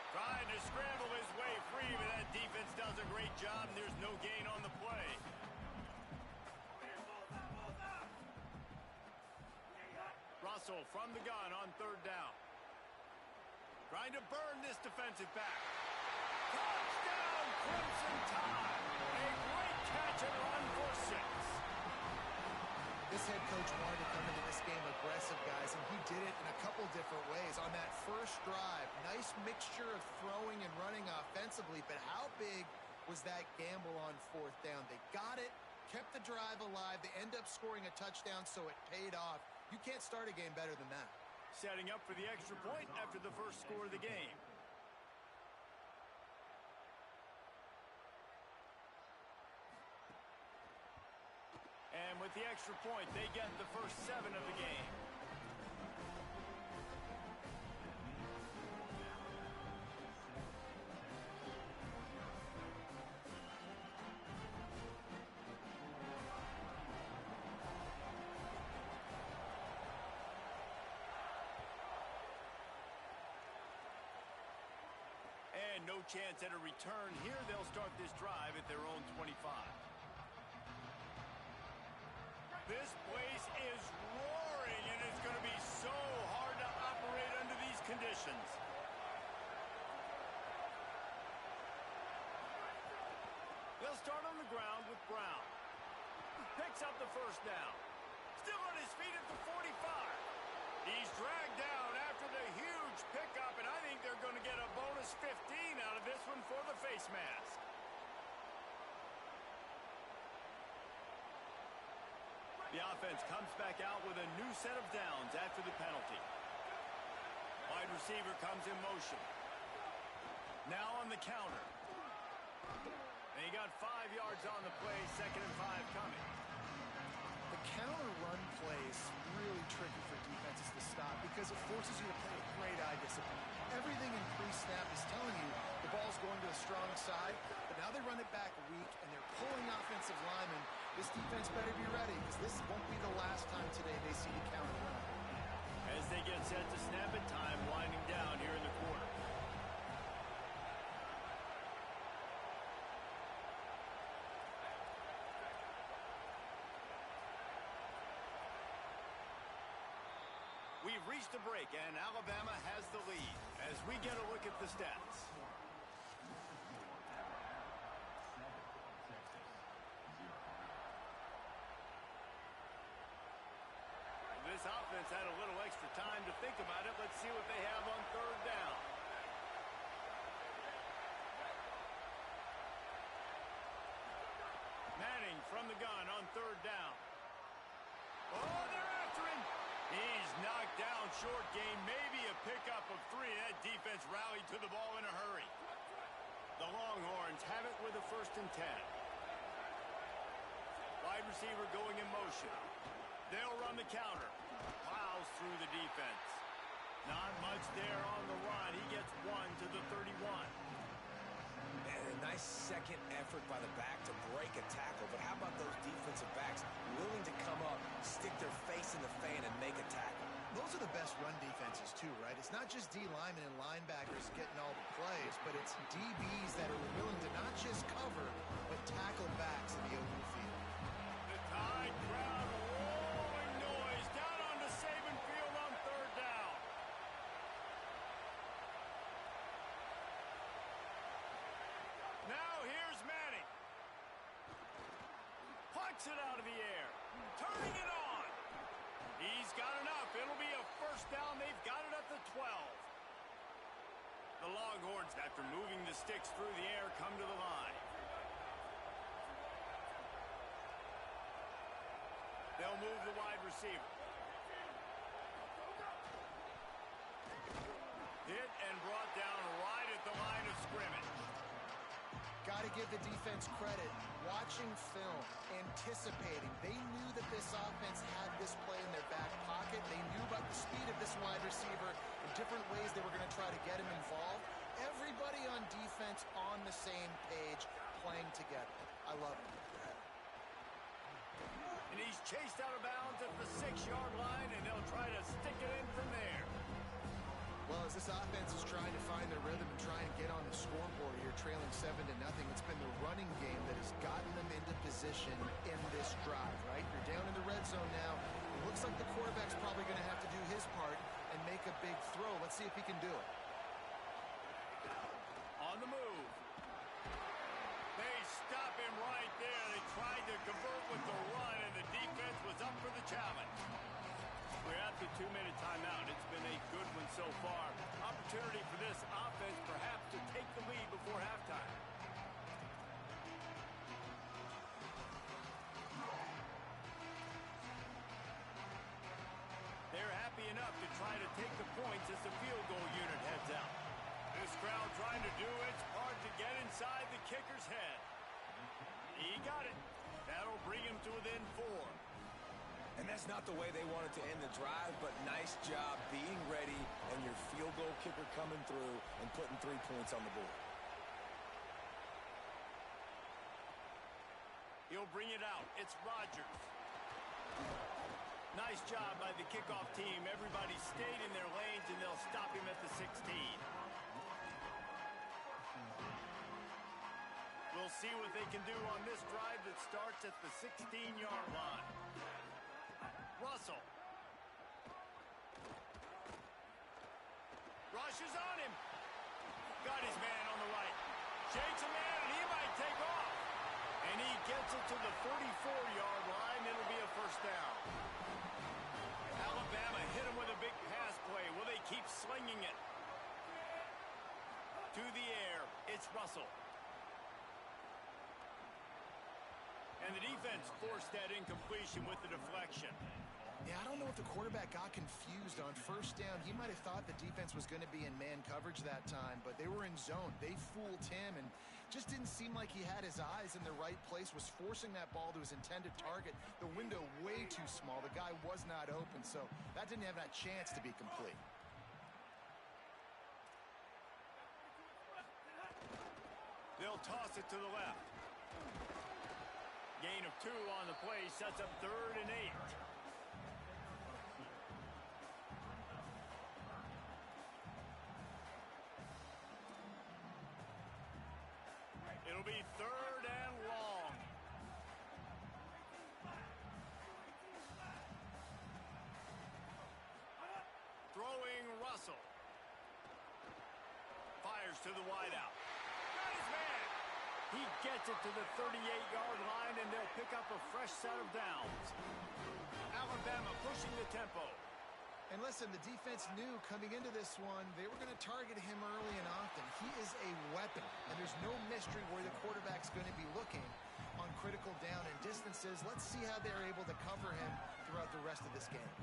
Trying to scramble his way free, but that defense does a great job, and there's no gain on the play. Russell from the gun on 3rd down. Trying to burn this defensive back. Touchdown, Crimson Tide! A great catch and run for 6. This head coach wanted to come into this game aggressive, guys, and he did it in a couple different ways. On that first drive, nice mixture of throwing and running offensively, but how big was that gamble on 4th down? They got it, kept the drive alive, they end up scoring a touchdown, so it paid off. You can't start a game better than that. Setting up for the extra point after the first score of the game. And with the extra point, they get the first 7 of the game. And no chance at a return here. They'll start this drive at their own 25. This place is roaring, and it's going to be so hard to operate under these conditions. They'll start on the ground with Brown. picks up the first down. Still on his feet at the 45. He's dragged down after the huge pickup, and I think they're going to get a bonus 15 out of this one for the face mask. The offense comes back out with a new set of downs after the penalty. Wide receiver comes in motion. Now on the counter. And he got 5 yards on the play, 2nd and 5 coming. The counter run plays really tricky for defenses to stop because it forces you to play with great eye discipline. Everything in pre-snap is telling you the ball's going to a strong side, but now they run it back weak and they're pulling offensive linemen. This defense better be ready because this won't be the last time today they see the counter run. As they get set to snap it, time winding down here in the quarter. We've reached a break, and Alabama has the lead as we get a look at the stats. This offense had a little extra time to think about it. Let's see what they have on 3rd down. Manning from the gun on 3rd down. Oh, they're after him. He's knocked down short game, maybe a pickup of 3. That defense rallied to the ball in a hurry. The Longhorns have it with a 1st and 10. Wide receiver going in motion. They'll run the counter. Plows through the defense. Not much there on the run. He gets 1 to the 31. And a nice second effort by the back to break a tackle. But how about those defensive backs willing to come up, stick their face in the fan, and make a tackle? Those are the best run defenses too, right? It's not just D linemen and linebackers getting all the plays, but it's DBs that are willing to not just cover, but tackle backs in the open field. The Tide crowd rolling noise down onto Saban Field on 3rd down. Now here's Manning. Plucks it out of the air. Turning it on. He's got enough. It'll be a 1st down. They've got it at the 12. The Longhorns, after moving the sticks through the air, come to the line. They'll move the wide receiver. Hit and brought down right at the line of scrimmage. Got to give the defense credit. Watching film, anticipating. They knew that this offense had this play in their back pocket. They knew about the speed of this wide receiver and different ways they were going to try to get him involved. Everybody on defense on the same page, playing together. I love it. And he's chased out of bounds at the 6-yard line, and they'll try to stick it in from there. Well, as this offense is trying to find their rhythm and try and get on the scoreboard here, trailing 7-0, it's been the running game that has gotten them into position in this drive, right? You're down in the red zone now. It looks like the quarterback's probably going to have to do his part and make a big throw. Let's see if he can do it. On the move. They stop him right there. They tried to convert with the run, and the defense was up for the challenge. We're at the 2-minute timeout. It's been a good one so far. Opportunity for this offense perhaps to take the lead before halftime. They're happy enough to try to take the points as the field goal unit heads out. This crowd trying to do its part to get inside the kicker's head. He got it. That'll bring him to within 4. And that's not the way they wanted to end the drive, but nice job being ready and your field goal kicker coming through and putting 3 points on the board. He'll bring it out. It's Rodgers. Nice job by the kickoff team. Everybody stayed in their lanes, and they'll stop him at the 16. We'll see what they can do on this drive that starts at the 16-yard line. Russell. Rushes on him. Got his man on the right. Shakes a man, and he might take off. And he gets it to the 44-yard line. It'll It's Russell. And the defense forced that incompletion with the deflection. Yeah, I don't know if the quarterback got confused on first down. He might have thought the defense was going to be in man coverage that time, but they were in zone. They fooled him and just didn't seem like he had his eyes in the right place, was forcing that ball to his intended target. The window way too small. The guy was not open, so that didn't have that chance to be complete. They'll toss it to the left. Gain of 2 on the play sets up 3rd and 8. It'll be 3rd and long. Throwing Russell. Fires to the wideout. Got his man. He gets it to the 38-yard line, and they'll pick up a fresh set of downs. Alabama pushing the tempo. And listen, the defense knew coming into this one, they were going to target him early and often. He is a weapon, and there's no mystery where the quarterback's going to be looking on critical down and distances. Let's see how they're able to cover him throughout the rest of this game.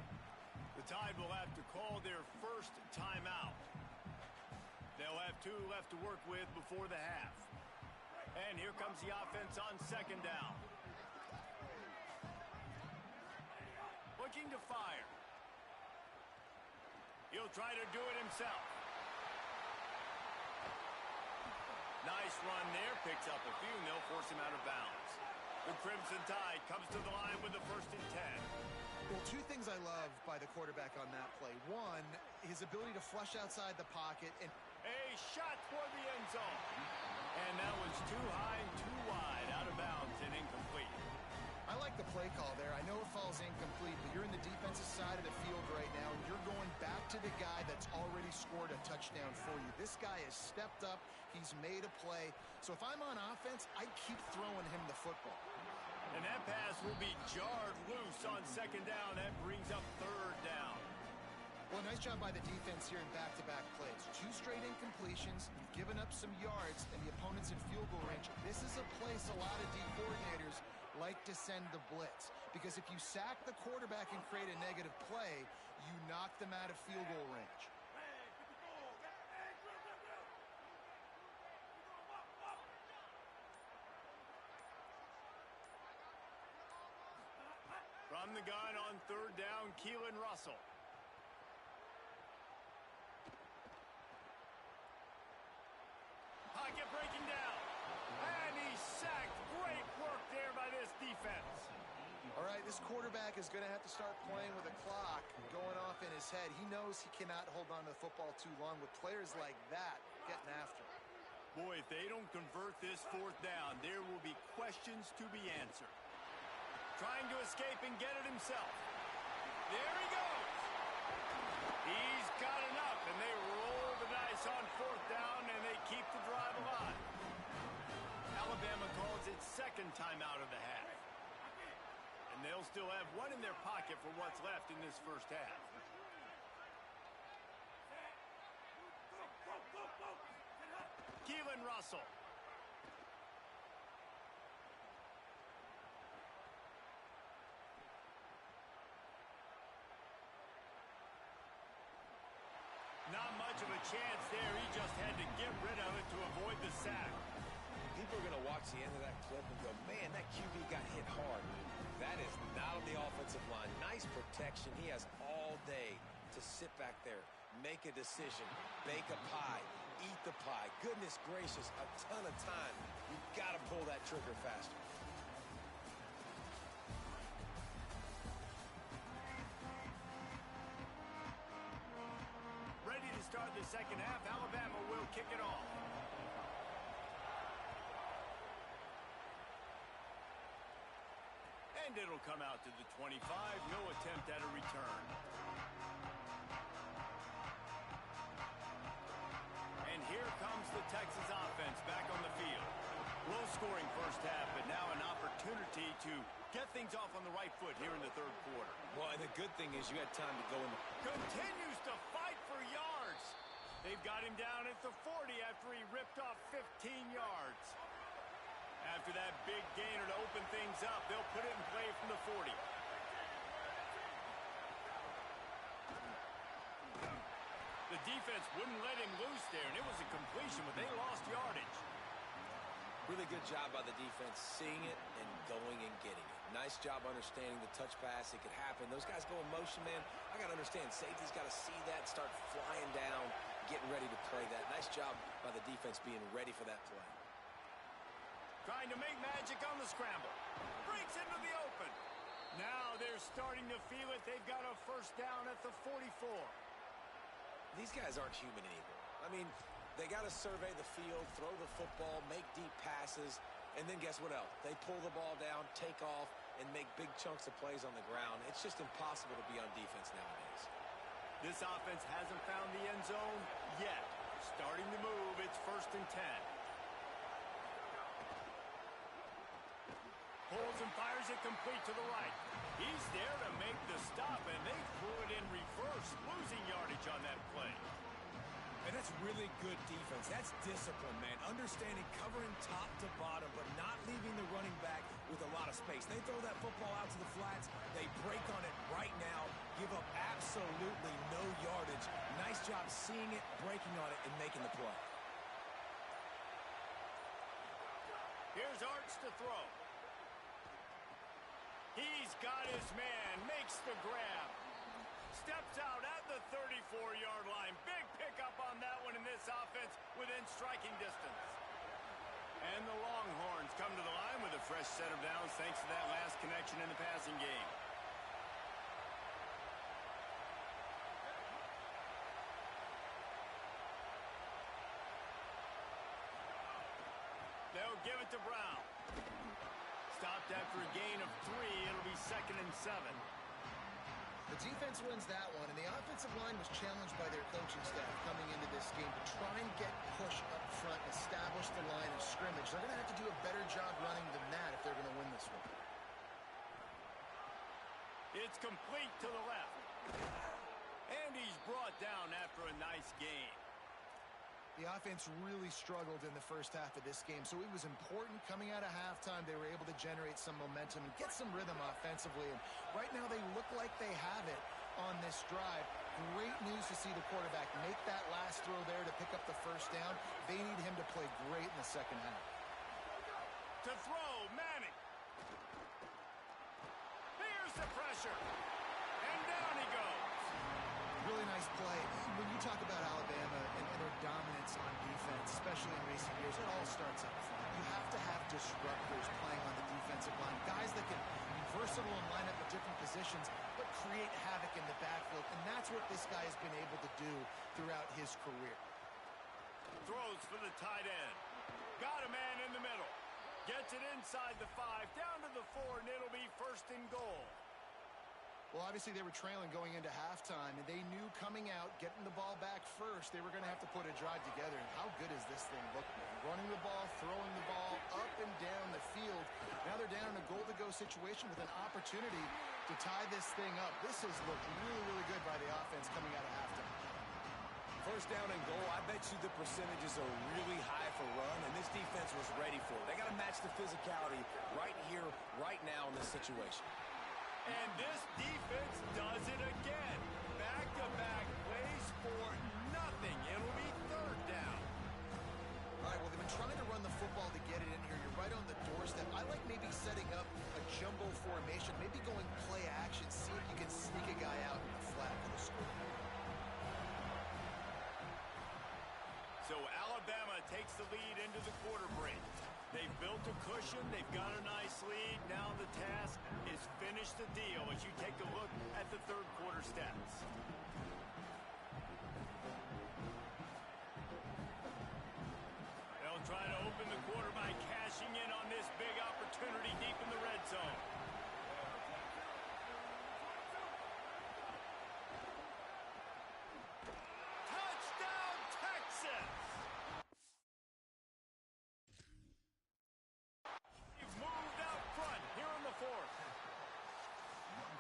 The Tide will have to call their first timeout. They'll have 2 left to work with before the half. And here comes the offense on 2nd down. Looking to fire. He'll try to do it himself. Nice run there. Picks up a few, and they'll force him out of bounds. The Crimson Tide comes to the line with the 1st and 10. Well, 2 things I love by the quarterback on that play. 1, his ability to flush outside the pocket. And a shot for the end zone. And that was too high and too wide, out of bounds and incomplete. I like the play call there. I know it falls incomplete, but you're in the defensive side of the field right now, and you're going back to the guy that's already scored a touchdown for you. This guy has stepped up. He's made a play. So if I'm on offense, I keep throwing him the football. And that pass will be jarred loose on 2nd down. That brings up 3rd down. Well, nice job by the defense here in back-to-back plays. 2 straight incompletions. You've given up some yards, and the opponent's in field goal range. This is a place a lot of D coordinators like to send the blitz, because if you sack the quarterback and create a negative play, you knock them out of field goal range. From the gun on 3rd down, Keelan Russell. Pocket breaking down. And he's sacked. Great work there by this defense. All right, this quarterback is going to have to start playing with a clock going off in his head. He knows he cannot hold on to the football too long with players like that getting after him. Boy, if they don't convert this 4th down, there will be questions to be answered. Trying to escape and get it himself. There he goes. He's got enough, and they roll the dice on 4th down, and they keep the drive alive. Alabama calls its 2nd timeout of the half. And they'll still have 1 in their pocket for what's left in this 1st half. Keelan Russell. Not much of a chance there. He just had to get rid of it to avoid the sack. People are going to watch the end of that clip and go, man, that QB got hit hard. That is not on the offensive line. Nice protection. He has all day to sit back there, make a decision, bake a pie, eat the pie. Goodness gracious, a ton of time. You've got to pull that trigger faster. Ready to start the 2nd half. Alabama will kick it off. And it'll come out to the 25. No attempt at a return. And here comes the Texas offense back on the field. Low-scoring 1st half, but now an opportunity to get things off on the right foot here in the 3rd quarter. Well, and the good thing is you had time to go in. Continues to fight for yards. They've got him down at the 40 after he ripped off 15 yards. After that big gainer to open things up, they'll put it in play from the 40. The defense wouldn't let him loose there, and it was a completion, but they lost yardage. Really good job by the defense, seeing it and going and getting it. Nice job understanding the touch pass. It could happen. Those guys go in motion, man. I got to understand, safety's got to see that, start flying down, getting ready to play that. Nice job by the defense being ready for that play. Trying to make magic on the scramble. Breaks into the open. Now they're starting to feel it. They've got a first down at the 44. These guys aren't human anymore. I mean, they got to survey the field, throw the football, make deep passes, and then guess what else? They pull the ball down, take off, and make big chunks of plays on the ground. It's just impossible to be on defense nowadays. This offense hasn't found the end zone yet. Starting to move. It's 1st and 10. Pulls and fires it complete to the right. He's there to make the stop, and they threw it in reverse, losing yardage on that play. And that's really good defense. That's discipline, man. Understanding covering top to bottom, but not leaving the running back with a lot of space. They throw that football out to the flats. They break on it right now, give up absolutely no yardage. Nice job seeing it, breaking on it, and making the play. Here's Arts to throw. He's got his man, makes the grab. Steps out at the 34-yard line. Big pickup on that one in this offense within striking distance. And the Longhorns come to the line with a fresh set of downs thanks to that last connection in the passing game. They'll give it to Brown. Stopped after a gain of 3. It'll be 2nd and 7. The defense wins that one, and the offensive line was challenged by their coaching staff coming into this game to try and get push up front, establish the line of scrimmage. They're going to have to do a better job running than that if they're going to win this one. It's complete to the left. And he's brought down after a nice gain. The offense really struggled in the first half of this game, so it was important coming out of halftime. They were able to generate some momentum and get some rhythm offensively. And right now they look like they have it on this drive. Great news to see the quarterback make that last throw there to pick up the first down. They need him to play great in the second half. To throw, Manning. Here's the pressure. And down he goes. Really nice play. When you talk about Alabama and their dominance on defense, especially in recent years, it all starts up front. You have to have disruptors playing on the defensive line, guys that can be versatile and line up at different positions, but create havoc in the backfield, and that's what this guy has been able to do throughout his career. Throws for the tight end. Got a man in the middle. Gets it inside the 5, down to the 4, and it'll be 1st and goal. Well, obviously they were trailing going into halftime, and they knew coming out, getting the ball back first, they were going to have to put a drive together. And how good is this thing look, man? Running the ball, throwing the ball up and down the field. Now they're down in a goal-to-go situation with an opportunity to tie this thing up. This has looked really, really good by the offense coming out of halftime. First down and goal, I bet you the percentages are really high for run, and this defense was ready for it. They got to match the physicality right here, right now in this situation. And this defense does it again. Back-to-back plays for nothing. It'll be 3rd down. All right, well, they've been trying to run the football to get it in here. You're right on the doorstep. I like maybe setting up a jumbo formation, maybe going play action, see if you can sneak a guy out in the flat for the score. So Alabama takes the lead into the quarter break. They've built a cushion. They've got a nice lead. Now the task is finish the deal as you take a look at the 3rd quarter stats. They'll try to open the quarter by cashing in on this big opportunity deep in the red zone. Touchdown, Texas! Moved out front here in the 4th.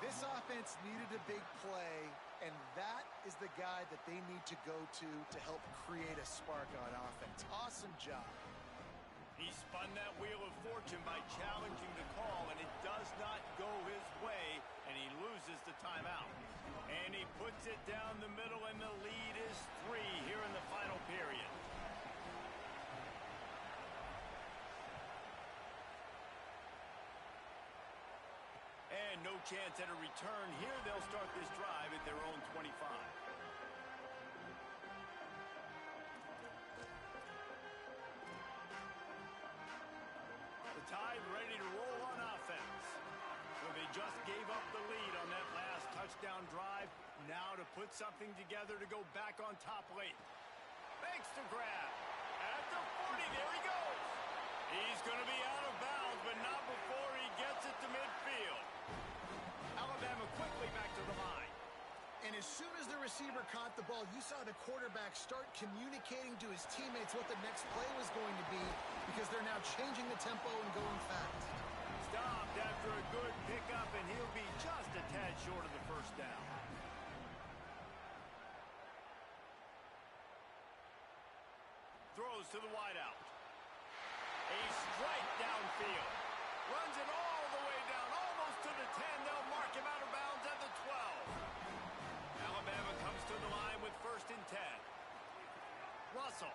This offense needed a big play, and that is the guy that they need to go to help create a spark on offense. Awesome job. He spun that wheel of fortune by challenging the call, and it does not go his way, and he loses the timeout. And he puts it down the middle, and the lead is 3 here in the final period. And no chance at a return here. They'll start this drive at their own 25. The Tide ready to roll on offense. So they just gave up the lead on that last touchdown drive. Now to put something together to go back on top late. Makes the grab. At the 40, there he goes. He's going to be out of bounds, but not before he gets it to midfield. Alabama quickly back to the line. And as soon as the receiver caught the ball, you saw the quarterback start communicating to his teammates what the next play was going to be, because they're now changing the tempo and going fast. Stopped after a good pickup, and he'll be just a tad short of the first down. Throws to the wideout. A strike downfield. Runs it all the way down, almost to the 10. They'll mark him out of bounds at the 12. Alabama comes to the line with 1st and 10. Russell.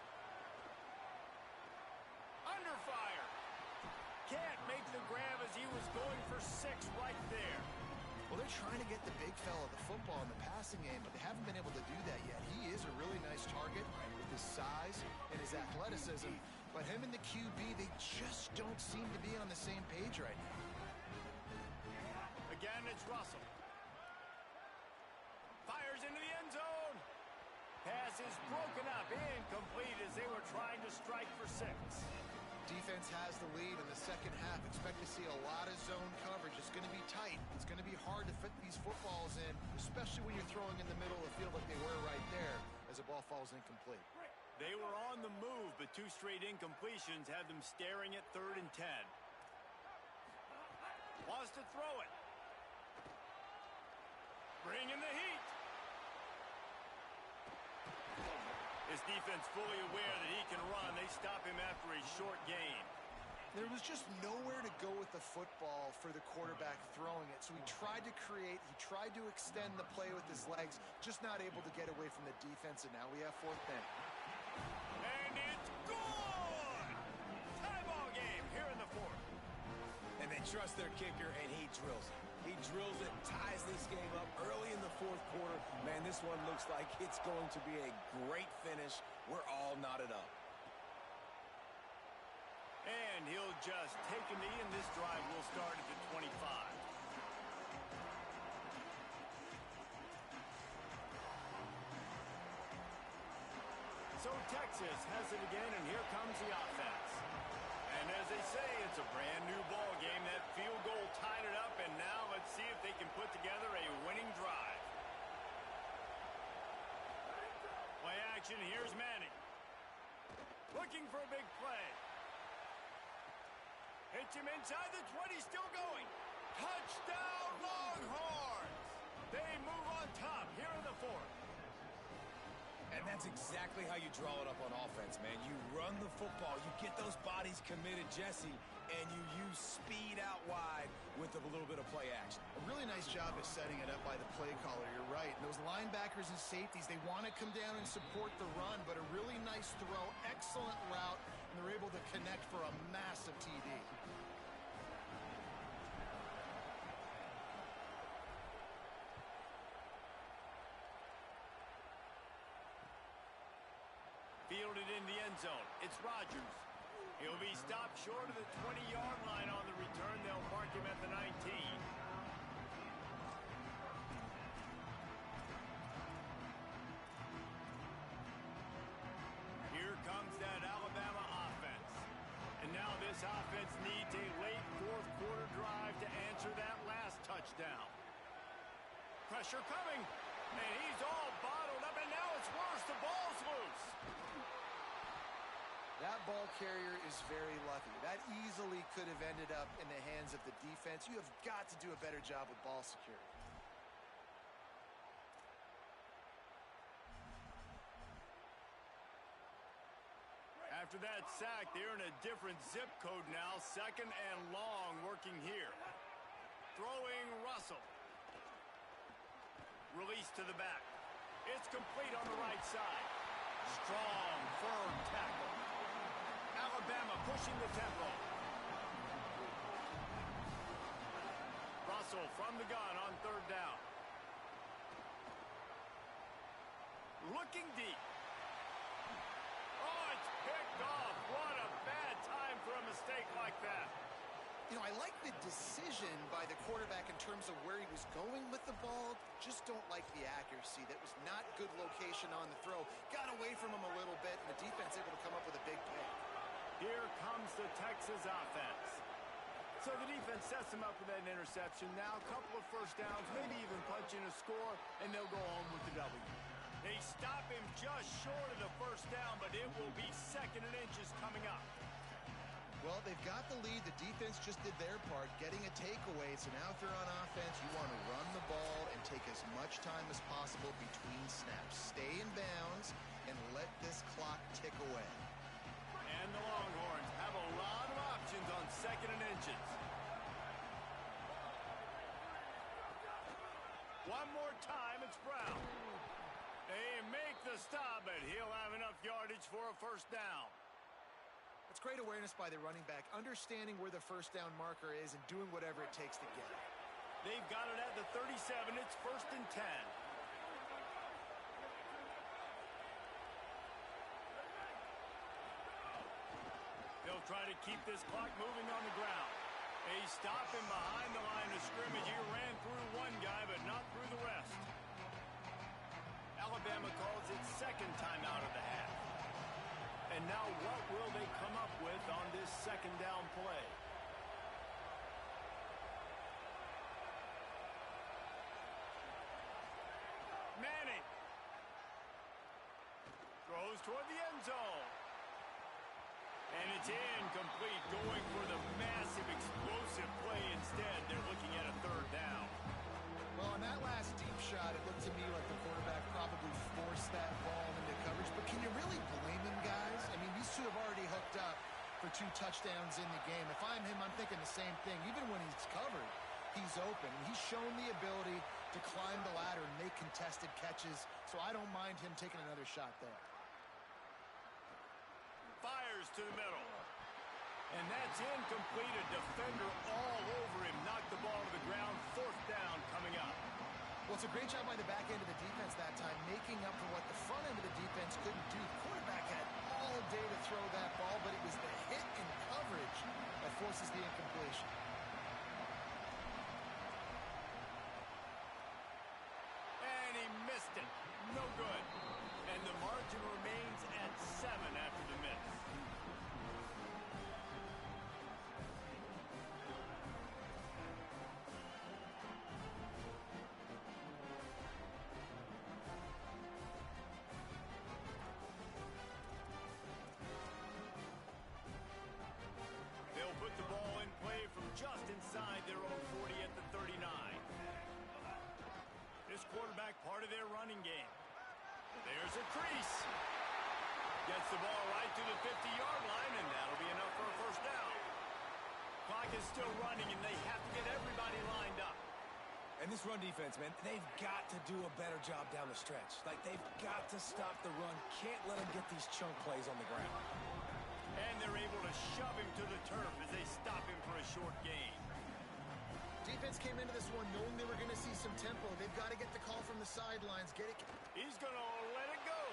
Under fire. Can't make the grab as he was going for 6 right there. Well, they're trying to get the big fella the football in the passing game, but they haven't been able to do that yet. He is a really nice target with his size and his athleticism, but him and the QB, they just don't seem to be on the same page right now. Again, it's Russell. Fires into the end zone. Pass is broken up, incomplete as they were trying to strike for 6. Defense has the lead in the second half. Expect to see a lot of zone coverage. It's going to be tight. It's going to be hard to fit these footballs in, especially when you're throwing in the middle of the field like they were right there as the ball falls incomplete. They were on the move, but 2 straight incompletions had them staring at 3rd and 10. Wants to throw it. Bring in the heat. His defense fully aware that he can run. They stop him after a short gain. There was just nowhere to go with the football for the quarterback throwing it. So he tried to create, he tried to extend the play with his legs, just not able to get away from the defense, and now we have 4th down. And it's good! Tie ball game here in the 4th. And they trust their kicker, and he drills it. He drills it, ties this game up early in the 4th quarter. Man, this one looks like it's going to be a great finish. We're all knotted up. And he'll just take a knee, and this drive will start at the 25. So Texas has it again, and here comes the offense. And as they say, it's a brand new ball game. That field goal tied it up, and now let's see if they can put together a winning drive. Play action, here's Manning. Looking for a big play. Hits him inside the 20, still going. Touchdown, Longhorns! They move on top here in the 4th. And that's exactly how you draw it up on offense, man. You run the football, you get those bodies committed, Jesse, and you use speed out wide with a little bit of play action. A really nice job of setting it up by the play caller, you're right. And those linebackers and safeties, they want to come down and support the run, but a really nice throw, excellent route, and they're able to connect for a massive TD. Fielded in the end zone. It's Rodgers. He'll be stopped short of the 20-yard line on the return. They'll mark him at the 19. Here comes that Alabama offense. And now this offense needs a late 4th quarter drive to answer that last touchdown. Pressure coming. And he's all bottled up, and now it's worse. The ball's loose. That ball carrier is very lucky. That easily could have ended up in the hands of the defense. You have got to do a better job with ball security. After that sack, they're in a different zip code now. 2nd and long working here. Throwing Russell. Release to the back. It's complete on the right side. Strong, firm tackle. Alabama pushing the tempo. Russell from the gun on 3rd down. Looking deep. Oh, it's picked off. What a bad time for a mistake like that. You know, I like the decision by the quarterback in terms of where he was going with the ball. Just don't like the accuracy. That was not good location on the throw. Got away from him a little bit, and the defense able to come up with a big pick. Here comes the Texas offense. So the defense sets them up with an interception. Now a couple of first downs, maybe even punch in a score, and they'll go home with the W. They stop him just short of the first down, but it will be 2nd and inches coming up. Well, they've got the lead. The defense just did their part, getting a takeaway. So now if you're on offense, you want to run the ball and take as much time as possible between snaps. Stay in bounds and let this clock tick away. And the Longhorns have a lot of options on 2nd and inches. One more time, it's Brown. They make the stop, but he'll have enough yardage for a first down. That's great awareness by the running back, understanding where the first down marker is and doing whatever it takes to get it. They've got it at the 37. It's 1st and 10. They'll try to keep this clock moving on the ground. They stop him behind the line of scrimmage. He ran through one guy, but not through the rest. Alabama calls its 2nd timeout of the half. And now what will they come up with on this 2nd down play? Manning. Throws toward the end zone. And it's incomplete, going for the massive explosive play instead. They're looking at a 3rd down. Well, on that last deep shot, it looked to me like the quarterback probably forced that ball into coverage. But can you really blame him, guys? I mean, these two have already hooked up for 2 touchdowns in the game. If I'm him, I'm thinking the same thing. Even when he's covered, he's open. He's shown the ability to climb the ladder and make contested catches. So I don't mind him taking another shot there. Fires to the middle. And that's incomplete. A defender all over him. Knocked the ball to the ground. 4th down coming up. Well, it's a great job by the back end of the defense that time, making up for what the front end of the defense couldn't do. The quarterback had all day to throw that ball, but it was the hit and coverage that forces the incompletion. And he missed it. No good. And the margin remains at 7 after the miss. They'll put the ball in play from just inside their own 40 at the 39. This quarterback part of their running game. There's a crease. Gets the ball right to the 50-yard line, and that'll be enough for a first down. Clock is still running, and they have to get everybody lined up. And this run defense, man, they've got to do a better job down the stretch. Like, they've got to stop the run. Can't let them get these chunk plays on the ground. And they're able to shove him to the turf as they stop him for a short gain. Defense came into this one knowing they were going to see some tempo. They've got to get the call from the sidelines. Get it. He's going to let it go.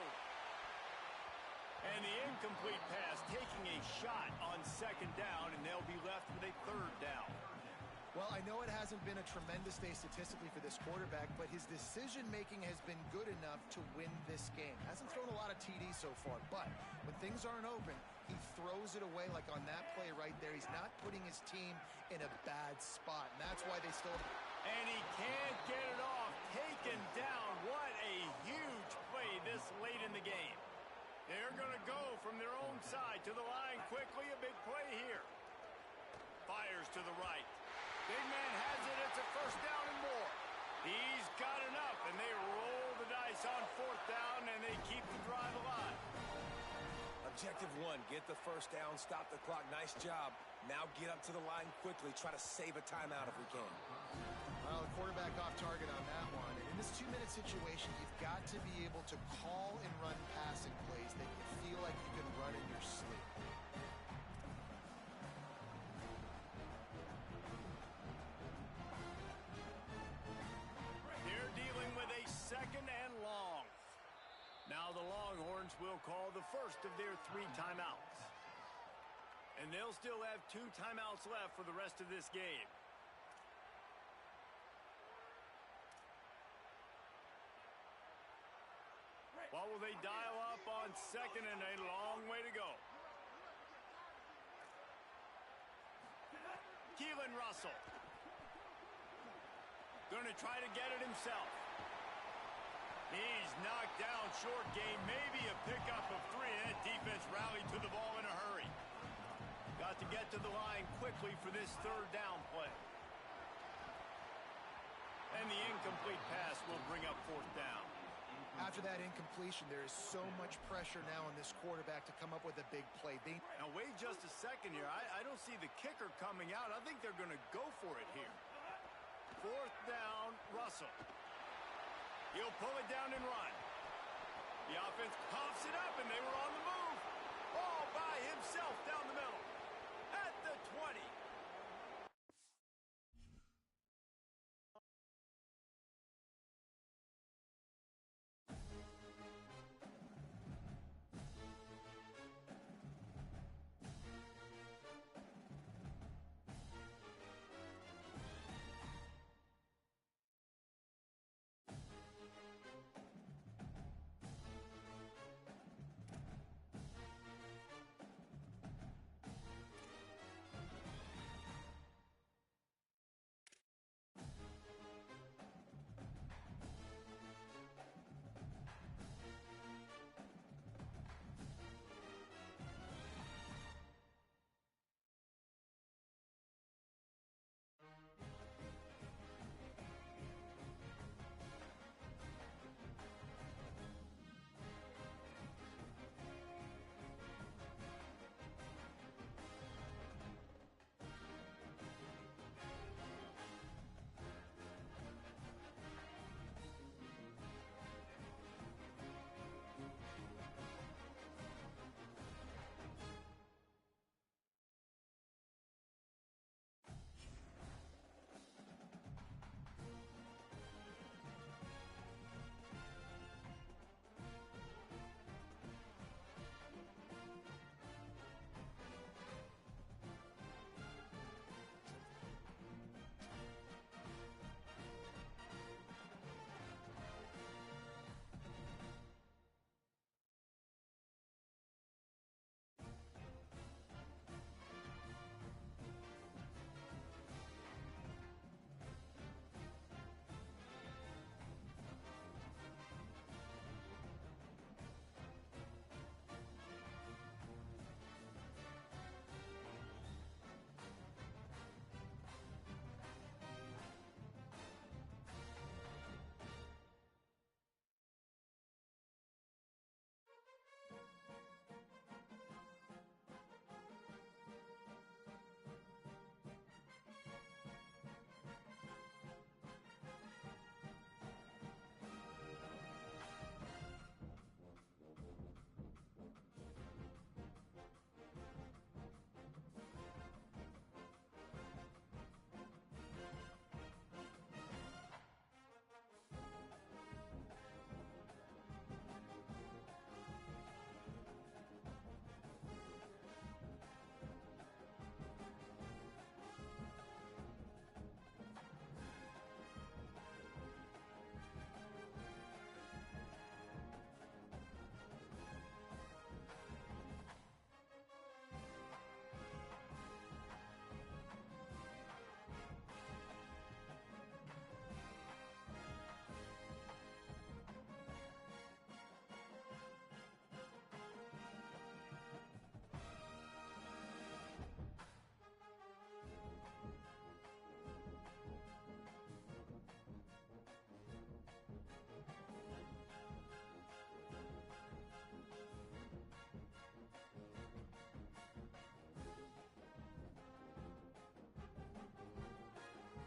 And the incomplete pass taking a shot on 2nd down, and they'll be left with a 3rd down. Well, I know it hasn't been a tremendous day statistically for this quarterback, but his decision-making has been good enough to win this game. Hasn't thrown a lot of TDs so far, but when things aren't open, he throws it away like on that play right there. He's not putting his team in a bad spot, and that's why they still... And he can't get it off. Taken down. What a huge play this late in the game. They're going to go from their own side to the to the right. Big man has it. It's a first down and more. He's got enough, and they roll the dice on fourth down, and they keep the drive alive. Objective one, get the first down, stop the clock. Nice job. Now get up to the line quickly. Try to save a timeout if we can. Well, the quarterback off target on that one. And in this 2-minute situation, you've got to be able to call and run passing plays that you feel like you can run in your sleep. They're dealing with a second and long. Now the Longhorns will call the first of their 3 timeouts. And they'll still have 2 timeouts left for the rest of this game. What will they dial up on second, and a long way to go? Keelan Russell. Going to try to get it himself. He's knocked down short game, maybe a pickup of 3. That defense rallied to the ball in a hurry. Got to get to the line quickly for this third down play. And the incomplete pass will bring up fourth down. After that incompletion, there is so much pressure now on this quarterback to come up with a big play. Now, wait just a second here. I don't see the kicker coming out. I think they're going to go for it here. Fourth down, Russell. He'll pull it down and run. The offense pumps it up, and they were on the move. All by himself down the middle. At the 20.